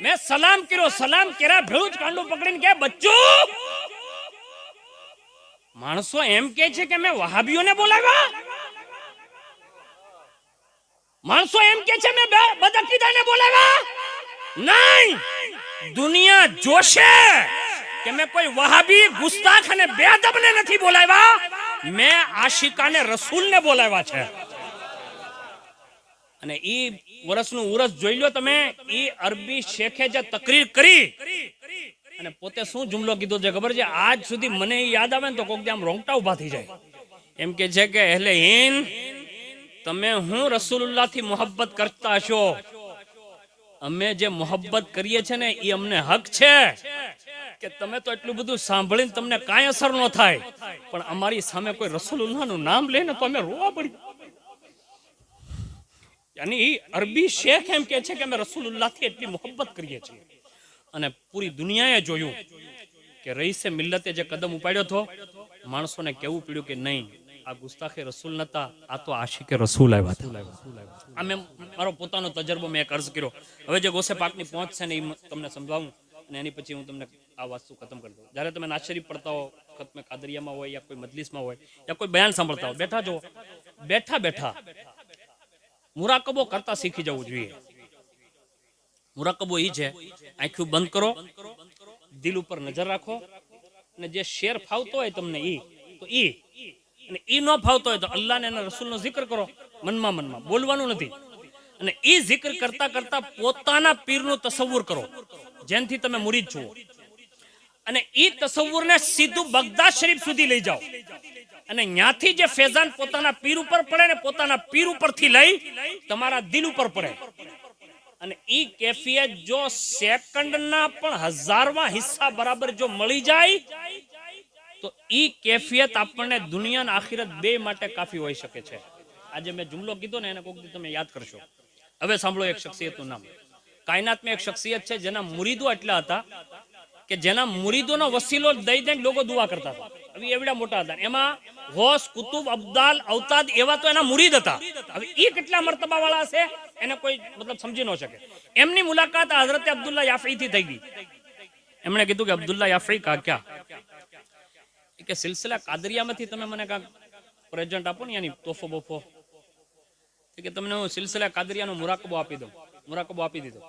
મેં સલામ કર્યો, સલામ કર્યા ભેળું જ કાંડું પકડીને કે બચ્ચું, માણસો એમ કે છે કે મેં વહાબીઓને બોલાવ્યા, માણસો એમ કે છે મેં બદઅકીદાને બોલાવ્યા. નહીં, દુનિયા જોશે કે મેં કોઈ વહાબી ગુસ્તાખ અને બેઅદબને નથી બોલાવ્યા, મેં આશિકાને રસૂલને બોલાવ્યા છે. અને ઈ વર્ષનું ઉરસ જોઈ લો તમે. ઈ અરબી શેખે જે તકરીર કરી અને પોતે શું જુમલો કીધો છે ખબર છે, આજ સુધી મને યાદ આવે ને તો કોક આમ રોંગટા ઉભા થઈ જાય. એમ કે છે કે એટલે હિન્દ તમે હું રસૂલુલ્લાહ થી મોહબ્બત કરતા છો, અમે જે મોહબ્બત કરીએ છે ને એ અમને હક છે કે તમે તો એટલું બધું સાંભળીને તમને કાંઈ અસર ન થાય, પણ અમારી સામે કોઈ રસૂલુલ્લાહનું નામ લે ને તો અમે રોવા પડી. યાની અરબી શેખ એમ કે છે કે અમે રસૂલુલ્લાહ થી એટલી મોહબ્બત કરીએ છીએ. અને પૂરી દુનિયાએ જોયું કે રઈસે મિલ્લતે જે કદમ ઉપાડ્યો હતો, માણસોને કેવું પડ્યું કે નહીં આ ગુસ્તાખે રસૂલ નતા, આ તો આશિકે રસૂલ આવ્યા હતા. આ મેં મારો પોતાનો તજરબો મેં અર્જ કર્યો. હવે જે ગૌસે પાકની પહોંચ છે ને એ તમને સમજાવું અને એની પછી હું તમને આ વસ્તુ ખતમ કરી દઉં. જ્યારે તમે નાશરી પડતા હો, ખતમે કાદરિયામાં હોય યા કોઈ મજલિસમાં હોય યા કોઈ બયાન સાંભળતા હો, બેઠા જો બેઠા મુરાકબો કરતા શીખી જવું જોઈએ. મુરાકબો એ છે, આંખું બંધ કરો, દિલ ઉપર નજર રાખો અને જે શેર ફાવતો હોય તમને તો અને ઈ ન ફાવતો હોય તો અલ્લાહ ને એના રસૂલનો જિક્ર કરો મનમાં બોલવાનું નથી. અને ઈ zikr કરતા કરતા પોતાના પીરનું તસવ્વુર કરો જેનથી તમે મુરીદ છો, અને ઈ તસવ્વુરને સીધું બગદાદ શરીફ સુધી લઈ જાઓ, અને ન્યાથી જે ફેઝાન પોતાના પીર ઉપર પડે ને પોતાના પીર ઉપરથી લઈ તમારા દિલ ઉપર પડે, અને ઈ કેફિયત જો સેકન્ડના પણ હજારવા હિસ્સા બરાબર જો મળી જાય તો ઈ કેફિયત આપણને દુનિયા અને આખિરત બે માટે કાફી હોઈ શકે છે. આજે મેં જુમલો કીધો ને એને કોઈક દી તમે યાદ કરશો. હવે સાંભળો એક શખ્સિયતનું નામ. કાયનાતમાં એક શખ્સિયત છે જેના મુરીદો એટલા હતા કે જેના મુરીદોનો વસીલો દઈ દઈને લોકો દુઆ કરતા હતા. હવે એવડા મોટા હતા, એમાં હોસ, કુતુબ, અબ્દાલ, અવતાદ એવા તો એના મુરીદ હતા. હવે એ કેટલા મર્તબા વાળા છે એને કોઈ મતલબ સમજી ન શકે. એમની મુલાકાત હઝરત અબ્દુલ્લા યાફી થી થઈ ગઈ. એમણે કીધું કે અબ્દુલ્લા યાફી કા ક્યા કે સિલસિલા કાદરિયામાંથી તમે મને કાંક પ્રેઝન્ટ આપો ને, યાની તોફો બોફો, કે તમને હું સિલસિલા કાદરિયાનો મુરાકબો આપી દઉં. મુરાકબો આપી દીધો.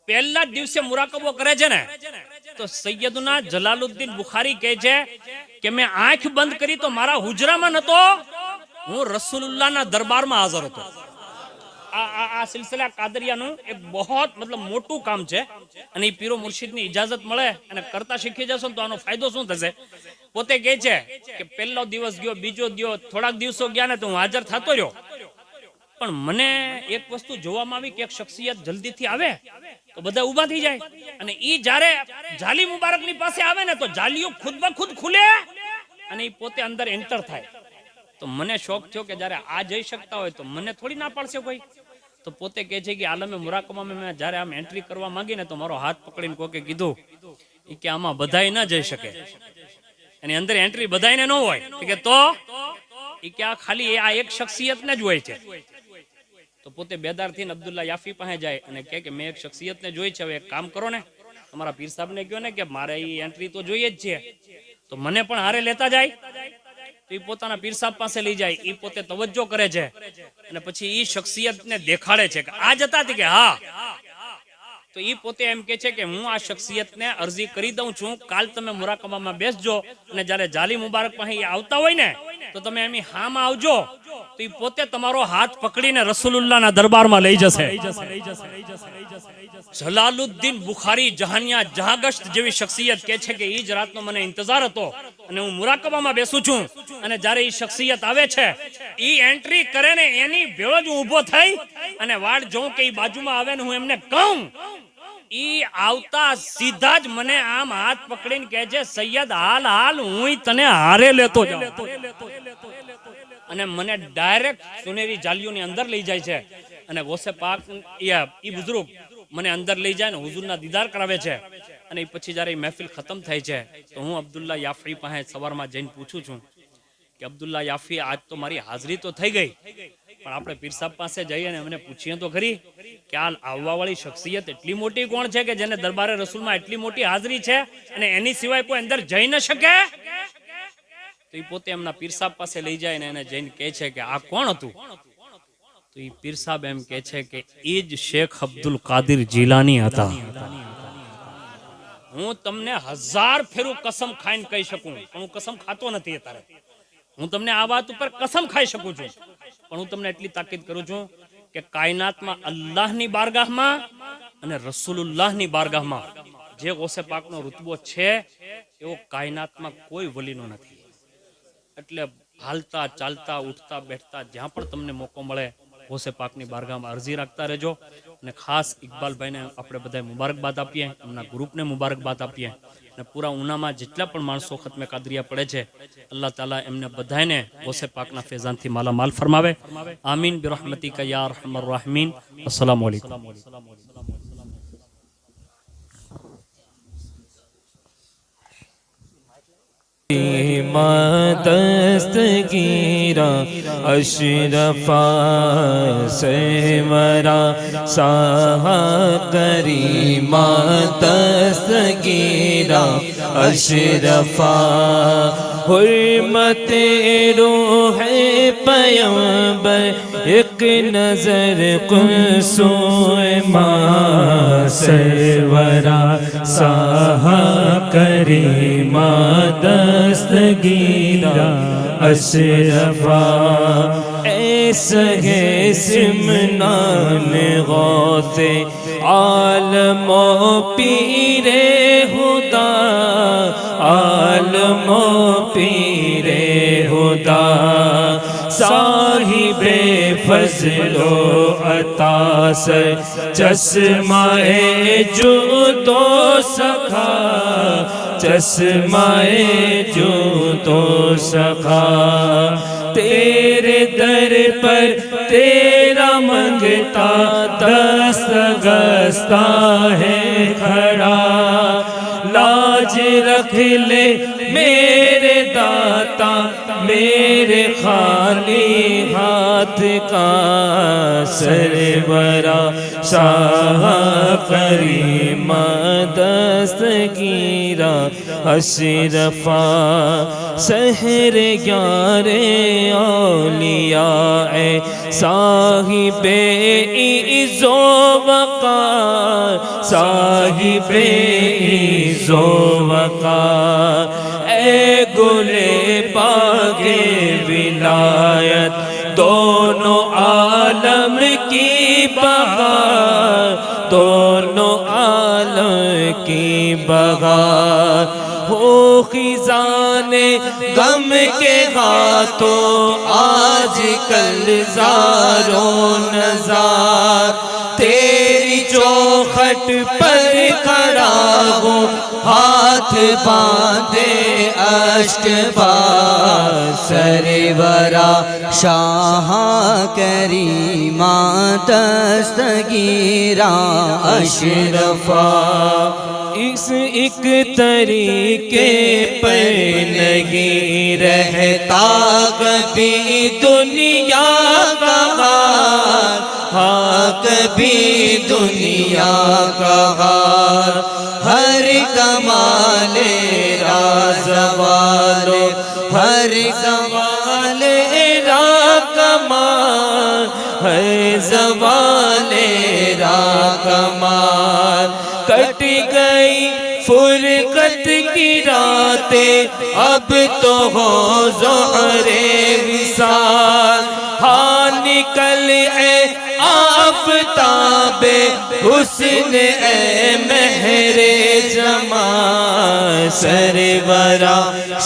પહેલા જ દિવસે મુરાકબો કરે છે ને તો સૈયદના જલાલુદ્દીન બુખારી કહે છે કે મેં આંખ બંધ કરી તો મારા હુજરામાં નતો, હું રસૂલુલ્લાહના દરબારમાં હાજર હતો. આ સિલસિલા કાદરિયાનું એક બહુ મતલબ મોટું કામ છે, અને એ પીરો મુર્શિદની ઇજાઝત મળે અને કરતા શીખી જશો તો આનો ફાયદો શું થશે. પોતે કહે છે કે પહેલો દિવસ ગયો, બીજો ગયો, થોડાક દિવસો ગયા ને તો હું હાજર થતો રહ્યો, પણ મને એક વસ્તુ જોવામાં આવી કે એક શખ્સિયત જલ્દીથી આવે તો બધા ઊભા થઈ જાય, અને ઈ જ્યારે જાલી મુબારકની પાસે આવે ને તો જાલીઓ ખુદ બ ખુદ ખુલે અને ઈ પોતે અંદર એન્ટર થાય. તો મને શોખ થયો કે જ્યારે આ જઈ શકતા હોય તો મને થોડી ના પાડશે કોઈ. તો પોતે કહે છે કે આલમે મુરાકબામાં મેં જ્યારે આમ એન્ટ્રી કરવા માંગી ને તો મારો હાથ પકડીને કોકે કીધું કે આમાં બધાય ન જઈ શકે, એની અંદર એન્ટ્રી બધાયને ન હોય, કે તો ઈ કે આ ખાલી આ એક શખ્સિયતને જ હોય છે. તો પોતે બેદાર થઈને અબ્દુલ્લા યાફી પાસે જાય અને કહે કે મેં એક શખ્સિયતને જોઈ છે, હવે એક કામ કરો ને, તમારા પીર સાહેબને કહો ને કે મારે ઈ એન્ટ્રી તો જોઈએ જ છે, તો મને પણ હારે લેતા જાય. તો એ પોતાના પીર સાહેબ પાસે લઈ જાય, એ પોતે તવજ્જો કરે છે અને પછી ઈ શખ્સિયતને દેખાડે છે કે આ જતા હતી કે હા. તો ઈ પોતે એમ કે છે કે હું આ શખ્સિયતને અરજી કરી દઉં છું, કાલ તમે મુરાકબામાં બેસજો અને જ્યારે જાલી મુબારક પાસે આવતા હોય ને તો તમે એમની હામાં આવજો, તો ઈ પોતે તમારો હાથ પકડીને રસૂલુલ્લાહના દરબારમાં લઈ જશે. જલાલુદ્દીન બુખારી જહાનિયા જહાગશ્ત જેવી શખ્સિયત કહે છે કે ઈ જ રાતનો મને ઇંતજાર હતો અને હું મુરાકબામાં બેસું છું, અને જ્યારે ઈ શખ્સિયત આવે છે ઈ એન્ટ્રી કરે ને એની ભેળો જ ઊભો થઈ અને વાડ જોઉં કે ઈ બાજુમાં આવે ને હું એમને કહું, ઈ આવતા સીધા જ મને આમ હાથ પકડીને કહે છે સૈયદ હાલ હાલ હું તને હારે લેતો જાઉં, અને મને ડાયરેક્ટ સુનેરી જાલીઓની અંદર લઈ જાય છે, અને ગોસે પાક ઈ બુઝુર્ગ મને અંદર લઈ જાય ને હુઝુરના દીદાર કરાવે છે. અને પછી જ્યારે મહેફિલ ખતમ થાય છે તો હું અબ્દુલ્લા યાફી પાસે સવારમાં જઈને પૂછું છું કે અબ્દુલ્લા યાફી આજ તો મારી હાજરી તો થઈ ગઈ, પણ આપણે પીર સાહેબ પાસે જઈએ અને એમને પૂછીએ તો ખરી કે આ આવવાવાળી શખ્સિયત એટલી મોટી કોણ છે કે જેને દરબારે રસૂલમાં એટલી મોટી હાજરી છે અને એની સિવાય કોઈ અંદર જઈ ન શકે. તો એ પોતે એમના પીર સાહેબ પાસે લઈ જાય ને એને જઈને કહે છે કે આ કોણ હતું. તો એ પીર સાહેબ એમ કહે છે કે એ જ શેખ અબ્દુલ કાદિર જીલાની હતા. હું તમને 1000 ફેરું કસમ ખાઈને કહી શકું, પણ હું કસમ ખાતો નથી અત્યારે. હું તમને આ વાત ઉપર કસમ ખાઈ શકું છું, પણ હું તમને એટલી તાકીદ કરું છું કે કાયનાતમાં અલ્લાહની બારગાહમાં અને રસૂલુલ્લાહની બારગાહમાં જે ગૌસે પાકનો રૂતબો છે એવો કાયનાતમાં કોઈ વલીનો નથી. એટલે હાલતા ચાલતા ઉઠતા બેઠતા જ્યાં પણ તમને મોકો મળે ગૌસે પાકની બારગાહમાં અરજી રાખતા રહેજો. અને ખાસ ઇકબાલભાઈને આપણે બધા મુબારકબાદ આપીએ, એમના ગ્રુપને મુબારકબાદ આપીએ, અને પૂરા ઉનામાં જેટલા પણ માણસો ખતમે કાદરિયા પડે છે અલ્લાહ તાલા એમને બધાને ગૌસે પાકના ફેઝાનથી માલામાલ ફરમાવે. આમીન બિરહમતિકા યા અરહમર રાહિમીન. અસ્સલામુ અલૈકુમ. दस्तगीरा अशरफा सेवरा साहा करीमा दस्तगीरा अशरफा हुर्मत रूह पैगंबर एक नजर कुल्सूए माँ सरवरा साहा करीमा दस्तगीरा अशरफा ऐसगे सिमनान गौसे आलमो पीरे हुदा आलमो पीरे हुदा साहिबे फजलो अता से चश्माए जो तो सखा चश्माए जो तो सखा तेरे दर पर तेरा मंगता दस्तगस्ता है खड़ा लाज रख ले मेरे दाता मेरे खाली हाथ का सरवरा शाह करीमा दस्तगीरा अशरफा सहर ग्यारे औलिया साहिबे इज़्ज़ो वक़ार साहिबे इज़्ज़ो वक़ार ए गुले बागे विलायत दोनों आलम की बहार दोनों आलम की बहार हो खिजाने गम के हाथों आज कल ज़ारो नज़ार तेरी चौखट पर खड़ा हूँ हाथ बांधे अश्क बार सरवरा शाह करीमा दस्तगीरा अशरफा इस एक तरीके पर नहीं रहता कभी दुनिया का हाल हाँ कभी दुनिया का हाल हर कमाले राज़वालो हर कमाले रा कमाल हर ज़वाले रा कमाल कट गई फुरकत की रातें अब तो हो ज़ोहरे विसाल हाँ निकल आफ़ताबे हुस्न ए महरे जमाल सरवरा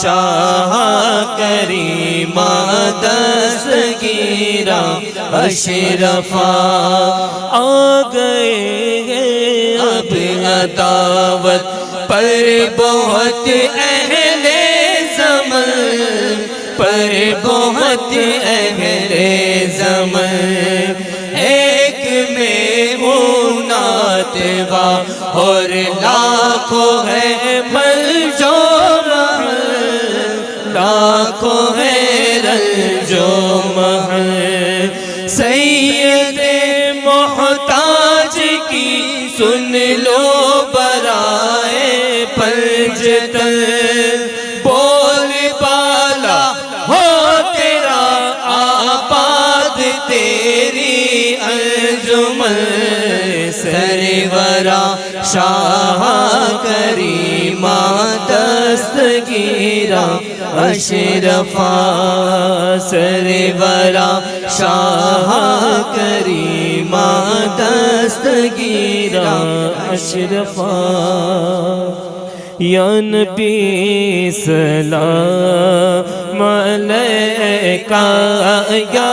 शाह करीमा दस्तगीरा अशरफा आ गए अब अदावत पर बहुत अहले ज़मन पर बहुत अहले ज़मन एक में हूँ नातवा और लाखों है मलजो महल लाखों है रंजो महल सैयदे मोहताज की सुन लो बराए पंजतन बोल बाला हो तेरा आबाद तेरी अंजुमन सरवरा शाह करीमा दस्तगीरा अशरफा सरवरा शाह करीमा दस्तगीरा अशरफा या नबी सलाम अलैका या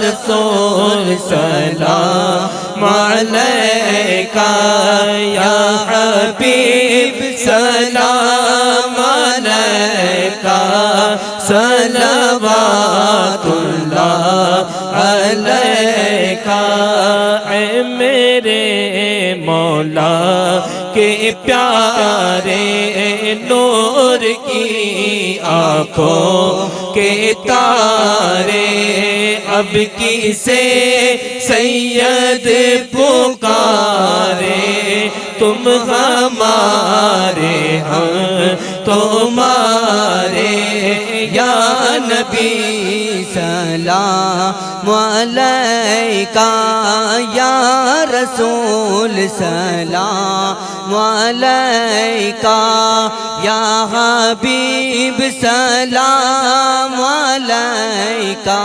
रसूल सलाम अलैका या हबीब सलाम अलैका सलवातुल्लाह अलैका ऐ मेरे मौला के प्यारे नूर की आँखों के तारे अब किसे सैयद पुकारे तुम हमारे हम तुम्हारे या नबी सलाम अलैका या रसूल सलाम अलैका या हबीब सलाम अलैका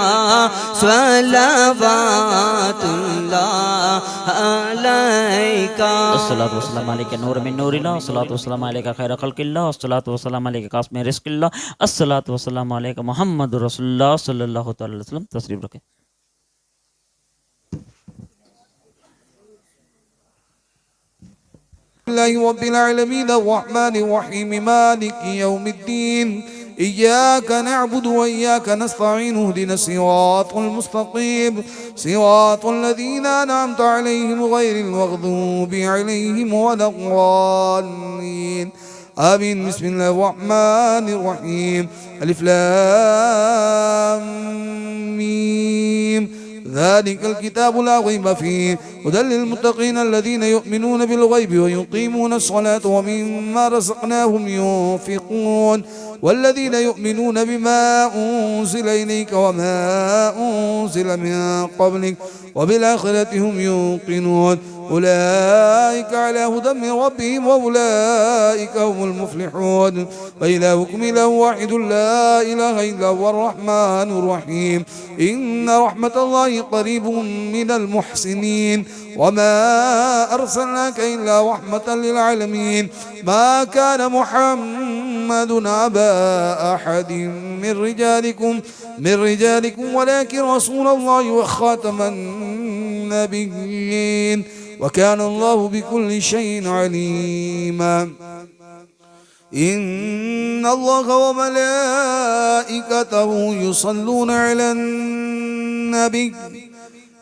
सलवातुल्लाह अलैका। अस्सलातु वस्सलामु अलैका नूर मिन नूरिल्लाह, अस्सलातु वस्सलामु अलैका खैर खल्किल्लाह, अस्सलातु वस्सलामु अलैका कास्म रिज़्किल्लाह, अस्सलातु वस्सलामु अलैका मुहम्मदुर रसूलुल्लाह सल्लल्लाहु तआला अलैहि वसल्लम। तशरीफ रखें। रब्बिल आलमीन अर्रहमानिर रहीम मालिकि यौमिद्दीन इय्याका नअबुदु व इय्याका नस्तईन इहदिनस सिरातल मुस्तकीम सिरातल लज़ीना अनअमता अलैहिम गैरिल मग़दूबि अलैहिम वलद्दाल्लीन आमीन। बिस्मिल्लाहिर रहमानिर रहीम अलिफ लाम मीम ذلك الكتاب لا ريب فيه هدى للمتقين الذين يؤمنون بالغيب ويقيمون الصلاة ومما رزقناهم ينفقون والذين يؤمنون بما أنزل إليك وما أنزل من قبلك وبالآخرة هم يوقنون أولئك على هدى من ربهم وأولئك هم المفلحون وإلهكم إله واحد لا إله إلا هو الرحمن الرحيم إن رحمة الله قريب من المحسنين وما أرسلناك إلا رحمة للعالمين ما كان محمد أبا أحد من رجالكم ولكن رسول الله وخاتم النبيين وكان الله بكل شيء عليما إن الله وملائكته يصلون على النبي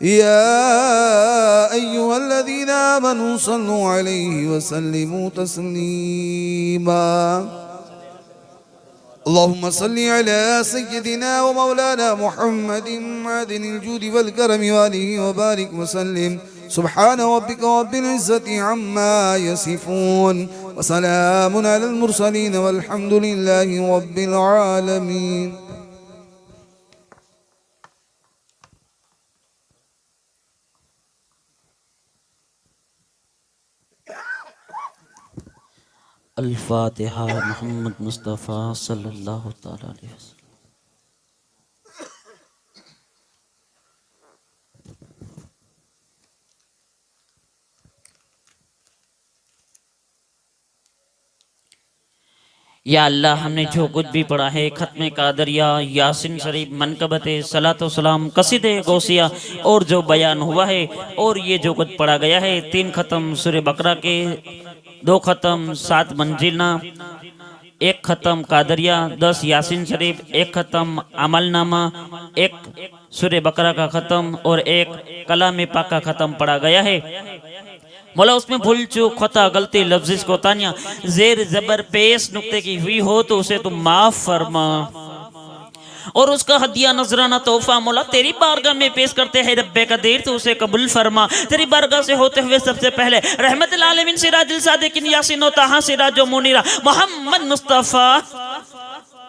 يا أيها الذين آمنوا صلوا عليه وسلموا تسليما اللهم صل على سيدنا ومولانا محمد معدن الجود والكرم وآله وبارك وسلم سبحان ربك رب العزة عما يصفون وسلام على المرسلين والحمد لله رب العالمين. अल-फातिहा मोहम्मद मुस्तफ़ा सल्लल्लाहु तआला अलैहि वसल्लम। या अल्लाह, हमने जो कुछ भी पढ़ा है ख़त्म कादरिया, यासिन शरीफ, मनकबत, सलातो सलाम, कसीदे गौसिया और जो बयान हुआ है और ये जो कुछ पढ़ा गया है 3 ख़त्म सूरह बकरा के, 2 ख़त्म 7 मंजिलना, 1 ख़त्म कादरिया, 10 यासिन शरीफ, 1 ख़त्म अमलनामा, 1 सूरह बकरा का ख़त्म और 1 कलाम पाक का ख़त्म पढ़ा गया है। मौला उसमें भूल चूक खता गलती लफ्ज़ को तानिया जेर जबर पेश नुक्ते की हुई हो तो उसे तुम माफ फरमा और उसका हदिया नजराना तोहफा मौला तेरी बारगाह में पेश करते हैं रब्बे कदीर तो उसे कबूल फरमा। तेरी बारगाह से होते हुए सबसे पहले रहमतुल आलमीन सिराजुल सादिकीन यासीन व ताहा सिराजो मुनीरा मोहम्मद मुस्तफ़ा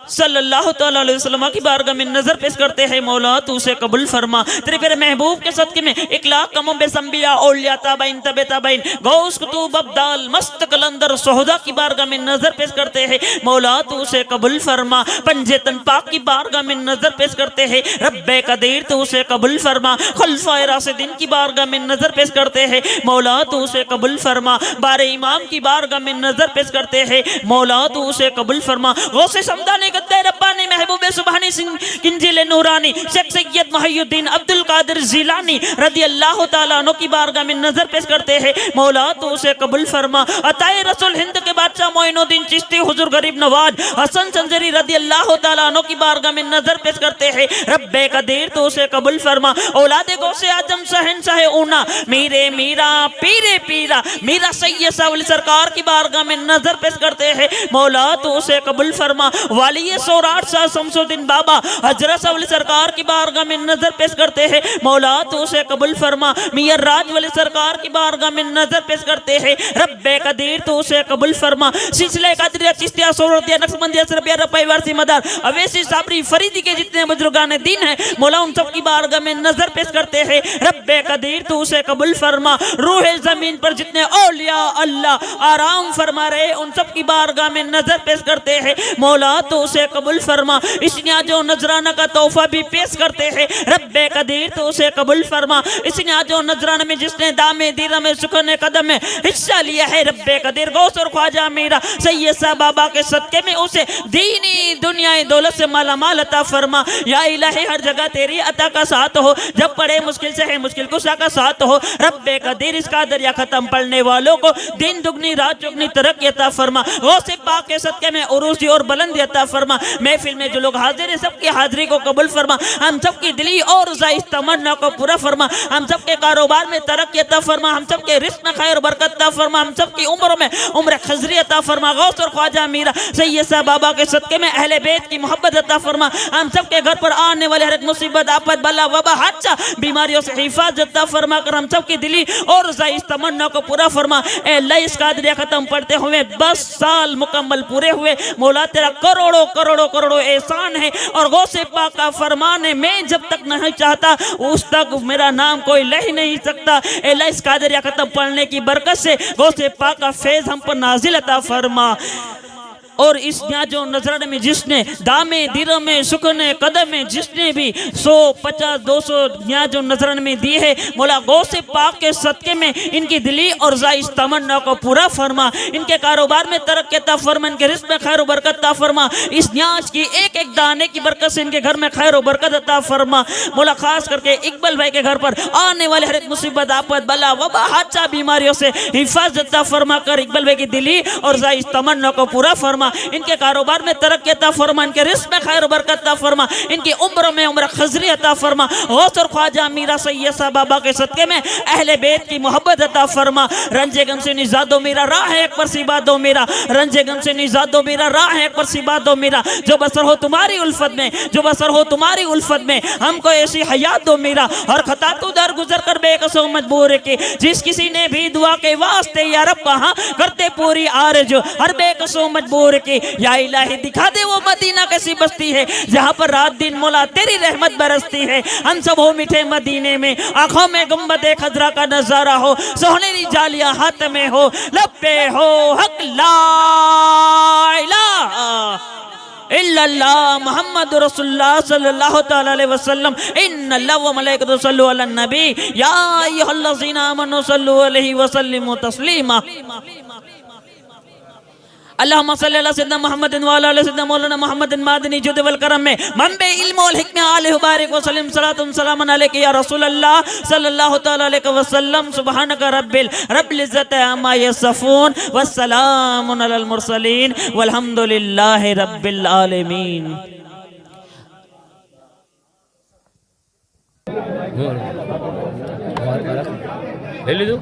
सल्लल्लाहु तआला अलैहि वसल्लम की बारगाह में नजर पेश करते हैं मौला तू उसे कबूल फरमा। तेरे प्यारे महबूब के सदके में 1 लाख कमों बेसंबिया औलिया ताबईन तबे ताबईन गौस कुतुब अब्दाल मस्त कलंदर सोहदा की बारगाह में नजर पेश करते हैं मौला तू उसे कबूल फरमा। पंजेतन पाक की बारगाह में नजर पेश करते हैं रब्बे कदीर तू उसे कबूल फरमा। खुलफाए राशिदीन की बारगाह में नजर पेश करते हैं मौला तू उसे कबूल फरमा। बारे इमाम की बारगाह में नजर पेश करते हैं मौला तू उसे कबूल फरमा। गौसे समदानी रब्बानी महबूब सुबहानी सिंह किंजिल नूरानी शेख सैयद मुहियुद्दीन अब्दुल कादिर जिलानी रदी अल्लाह तआला अन्हु की बारगाह में नजर पेश करते हैं मौला तो उसे कबूल फरमा। अताए रसूल हिंद के बादशाह मोइनुद्दीन चिश्ती हुजूर गरीब नवाज हसन संजरी रदी अल्लाह तआला अन्हु की बारगाह में नजर पेश करते हैं रब्बे कदीर तो उसे कबूल फरमा। औलादे गौसे आजम शहंशाह ऊना मीरे मीरा पीरे पीरा मीरा सैयद सावली सरकार की बारगाह में नजर पेश करते हैं मौला तो उसे कबूल फरमा। वाली 608 साल शमसुद्दीन बाबा हजरत अली सरकार की बारगाह में नजर पेश करते हैं, मौला तो उसे कबूल फरमा। मियां राज वाली सरकार की बारगाह में नजर पेश करते हैं, रब्बे कदीर तो उसे कबूल फरमा। सिलसिले कादरिया चिश्तिया सोहरतिया नक्शबंदिया सरबिया रपाई वारसी मदार अवैसी साबरी फरीदी के जितने बुजुर्गान दीन हैं, मौला उन सब की बारगाह में नजर पेश करते हैं, रब्बे कदीर तो उसे कबूल फरमा। रूह जमीन पर जितने औलिया अल्लाह आराम फरमा रहे उन सब की बारगाह में नजर पेश करते हैं, मौला तो उसे कबूल फरमा। इसने जो नजराना का तोहफा भी पेश करते हैं, रब्बे कदीर तो उसे कबूल फरमा। इसने जो नजराना में जिसने दामे दीरा में सुखने कदम में हिस्सा लिया है, रब्बे कदीर गौस और ख्वाजा मीरा सैयद साहब बाबा के सदके में उसे दीनी दुनियाई दौलत से माला माल अता फरमा। या इलाही हर जगह तेरी अता का साथ हो, जब पड़े मुश्किल से है मुश्किल कुशा का साथ हो, रब्बे कदीर इसका दरिया खत्म पढ़ने वालों को दिन दुगनी रात चुगनी तरक्की अता फरमा। गौसे पाक के सदके में उरूसी और बुलंदी अता फरमा। महफिल में जो लोग हाजिर है सबकी हाजिरी को कबूल फरमा। हम सबकी दिली और जायज तमन्ना को पूरा फरमा। हम सबके कारोबार में तरक्की अता फरमा। हम सबके रिस्क में खैर बरकत अता फरमा। हम सबकी उम्र में उम्र खजरी अता फरमा। गौस और ख्वाजा मीरा सैयद साहब बाबा के सदके में अहले बैत की मोहब्बत अता फरमा। हम सबके घर पर आने वाले हर एक मुसीबत आफत बला वबा हादसा बीमारियों से हिफाजत अता फरमा कर हम सबकी दिली और जायज तमन्ना को पूरा फरमा। ए अल्लाह इस कादरिया खत्म पढ़ते हुए 10 साल मुकम्मल पूरे हुए, मौला तेरा करोड़ों करोड़ों करोड़ों एहसान है और गौसे पाक का फरमान है, मैं जब तक नहीं चाहता उस तक मेरा नाम कोई ले ही नहीं सकता। ए अल्लाह इस कादरिया खत्म पढ़ने की बरकत से गौसे पाक का फैज हम पर नाजिल अता फरमा। और इस न्याजो नजराने में जिसने दामे दिरम में सुखने कदम में जिसने भी 100 50 200 न्याजो नजराने में दिए है, मौला गौसे पाक के सदके में इनकी दिली और जायज तमन्ना को पूरा फरमा। इनके कारोबार में तरक्की अता फरमा। इनके रिस्क में खैर बरकत अता फरमा। इस न्याज की एक एक दाने की बरकत से इनके घर में खैर बरकत अता फरमा। मौला खास करके इकबाल भाई के घर पर आने वाले हर एक मुसीबत आफत बला वबा हादसा बीमारियों से हिफाजत अता फरमा कर इकबाल भाई की दिली और जायज तमन्ना को पूरा फरमा। इनके कारोबार में तरक्की अता फरमा। इनके रिस्क में खैर बरकत अता फरमा। इनकी उम्र में उम्र खजरी अता फरमा। गौस और ख्वाजा मीरा सैयद साहब बाबा के सदके में अहले बैत की मोहब्बत अता फरमा। रंजे गम से निजात दो मेरा, राह है एक पर सिबा दो मेरा। रंजे गम से निजात दो मेरा, राह है एक पर सिबा दो मेरा। जो बसर हो तुम्हारी उल्फत में, जो बसर हो तुम्हारी उल्फत में, हमको ऐसी हयात दो मेरा। हर खता तू दर गुजर कर बेकसो मजबूर के, जिस किसी ने भी दुआ के वास्ते या रब कहाँ करते पूरी आरज़ू हर बेकसो मजबूर के। या इलाही दिखा दे वो मदीना कैसी बस्ती है जहाँ पर रात दिन मौला तेरी रहमत बरसती है। हम सब हो मिठे मदीने में, आंखों में गुम्बदे खजरा का नजारा हो, सोनेरी जालियां हाथ में हो, लब्बे हो हक ला इलाहा इल्लल्लाह मुहम्मद रसूलुल्लाह सल्लल्लाहु तआला अलैहि वसल्लम। इन्नल्लाह व मलाइकतहु यसल्लू अलन नबी या अय्युहल्लज़ीना आमनू सल्लु अलैहि व सल्लिमू तस्लीमा। अल्लाहुम्मा सल्लि अला सय्यिदिना मुहम्मदिन व अला आलि सय्यिदिना मौलाना मुहम्मदिन मादनी जुद वल करम में मंबे इल्म वल हिकमा आलि बारिक व सल्लिम सलातुन सलामन अलैका या रसूल अल्लाह सल्लल्लाहु तआला अलैहि वसल्लम। सुब्हानका रब्बिल इज्जति अम्मा यसिफून व सलामुन अलल मुरसलीन वल्हम्दुलिल्लाहि रब्बिल आलमीन। ले लो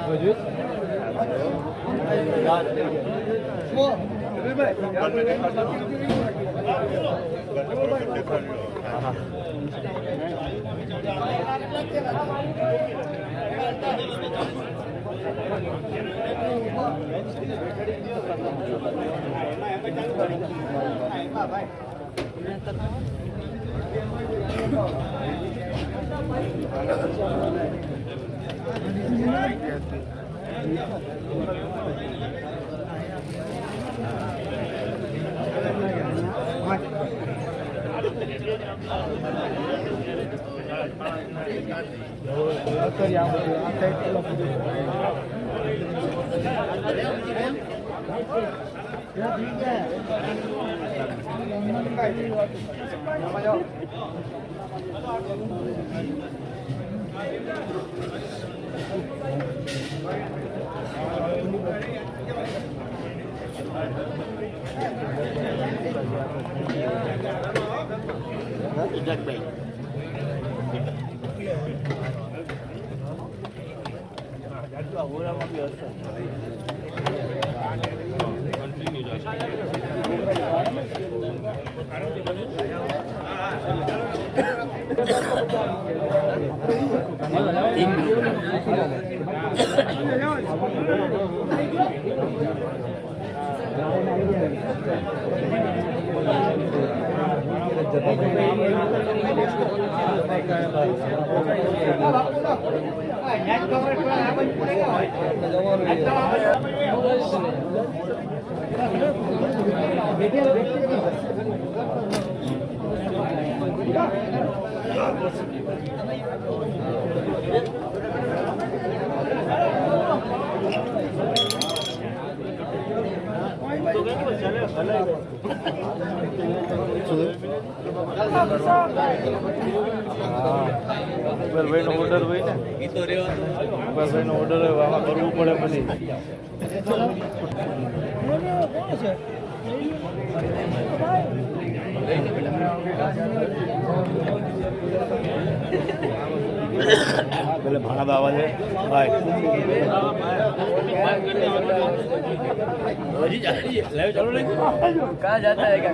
Lanjut. ભાઈનો ઓર્ડર હોય ને એ તો રહેવાનો ભાઈનો ઓર્ડર હોય આમાં કરવું પડે પછી પેલે ભાણા બાવા છે ભાઈ ચાલો ને कहाँ जाता है क्या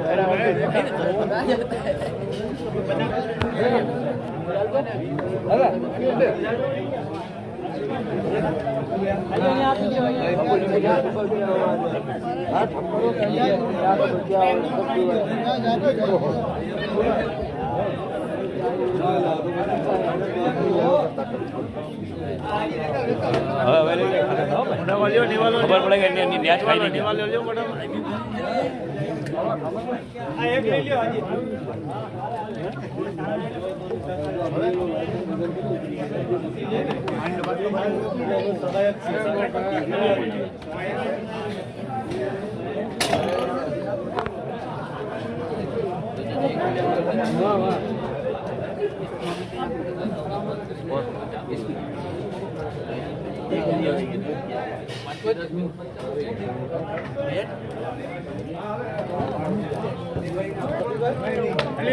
खबर पड़ेगा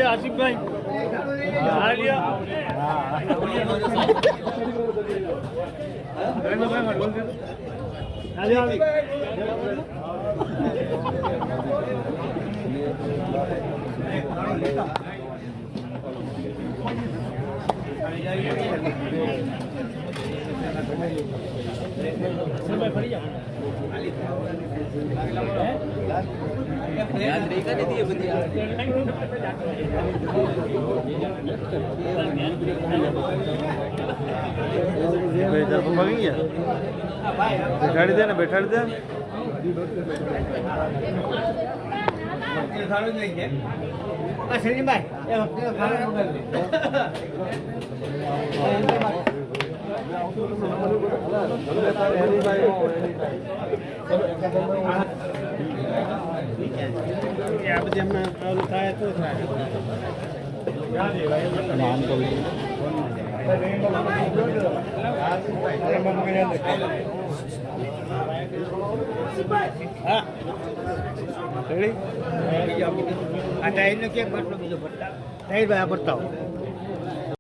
आसिफ भाई याद नहीं कर दी बंदी बैठाड़ी दे ना बैठाड़ी दे ટાઈમ ને કેક બતાવો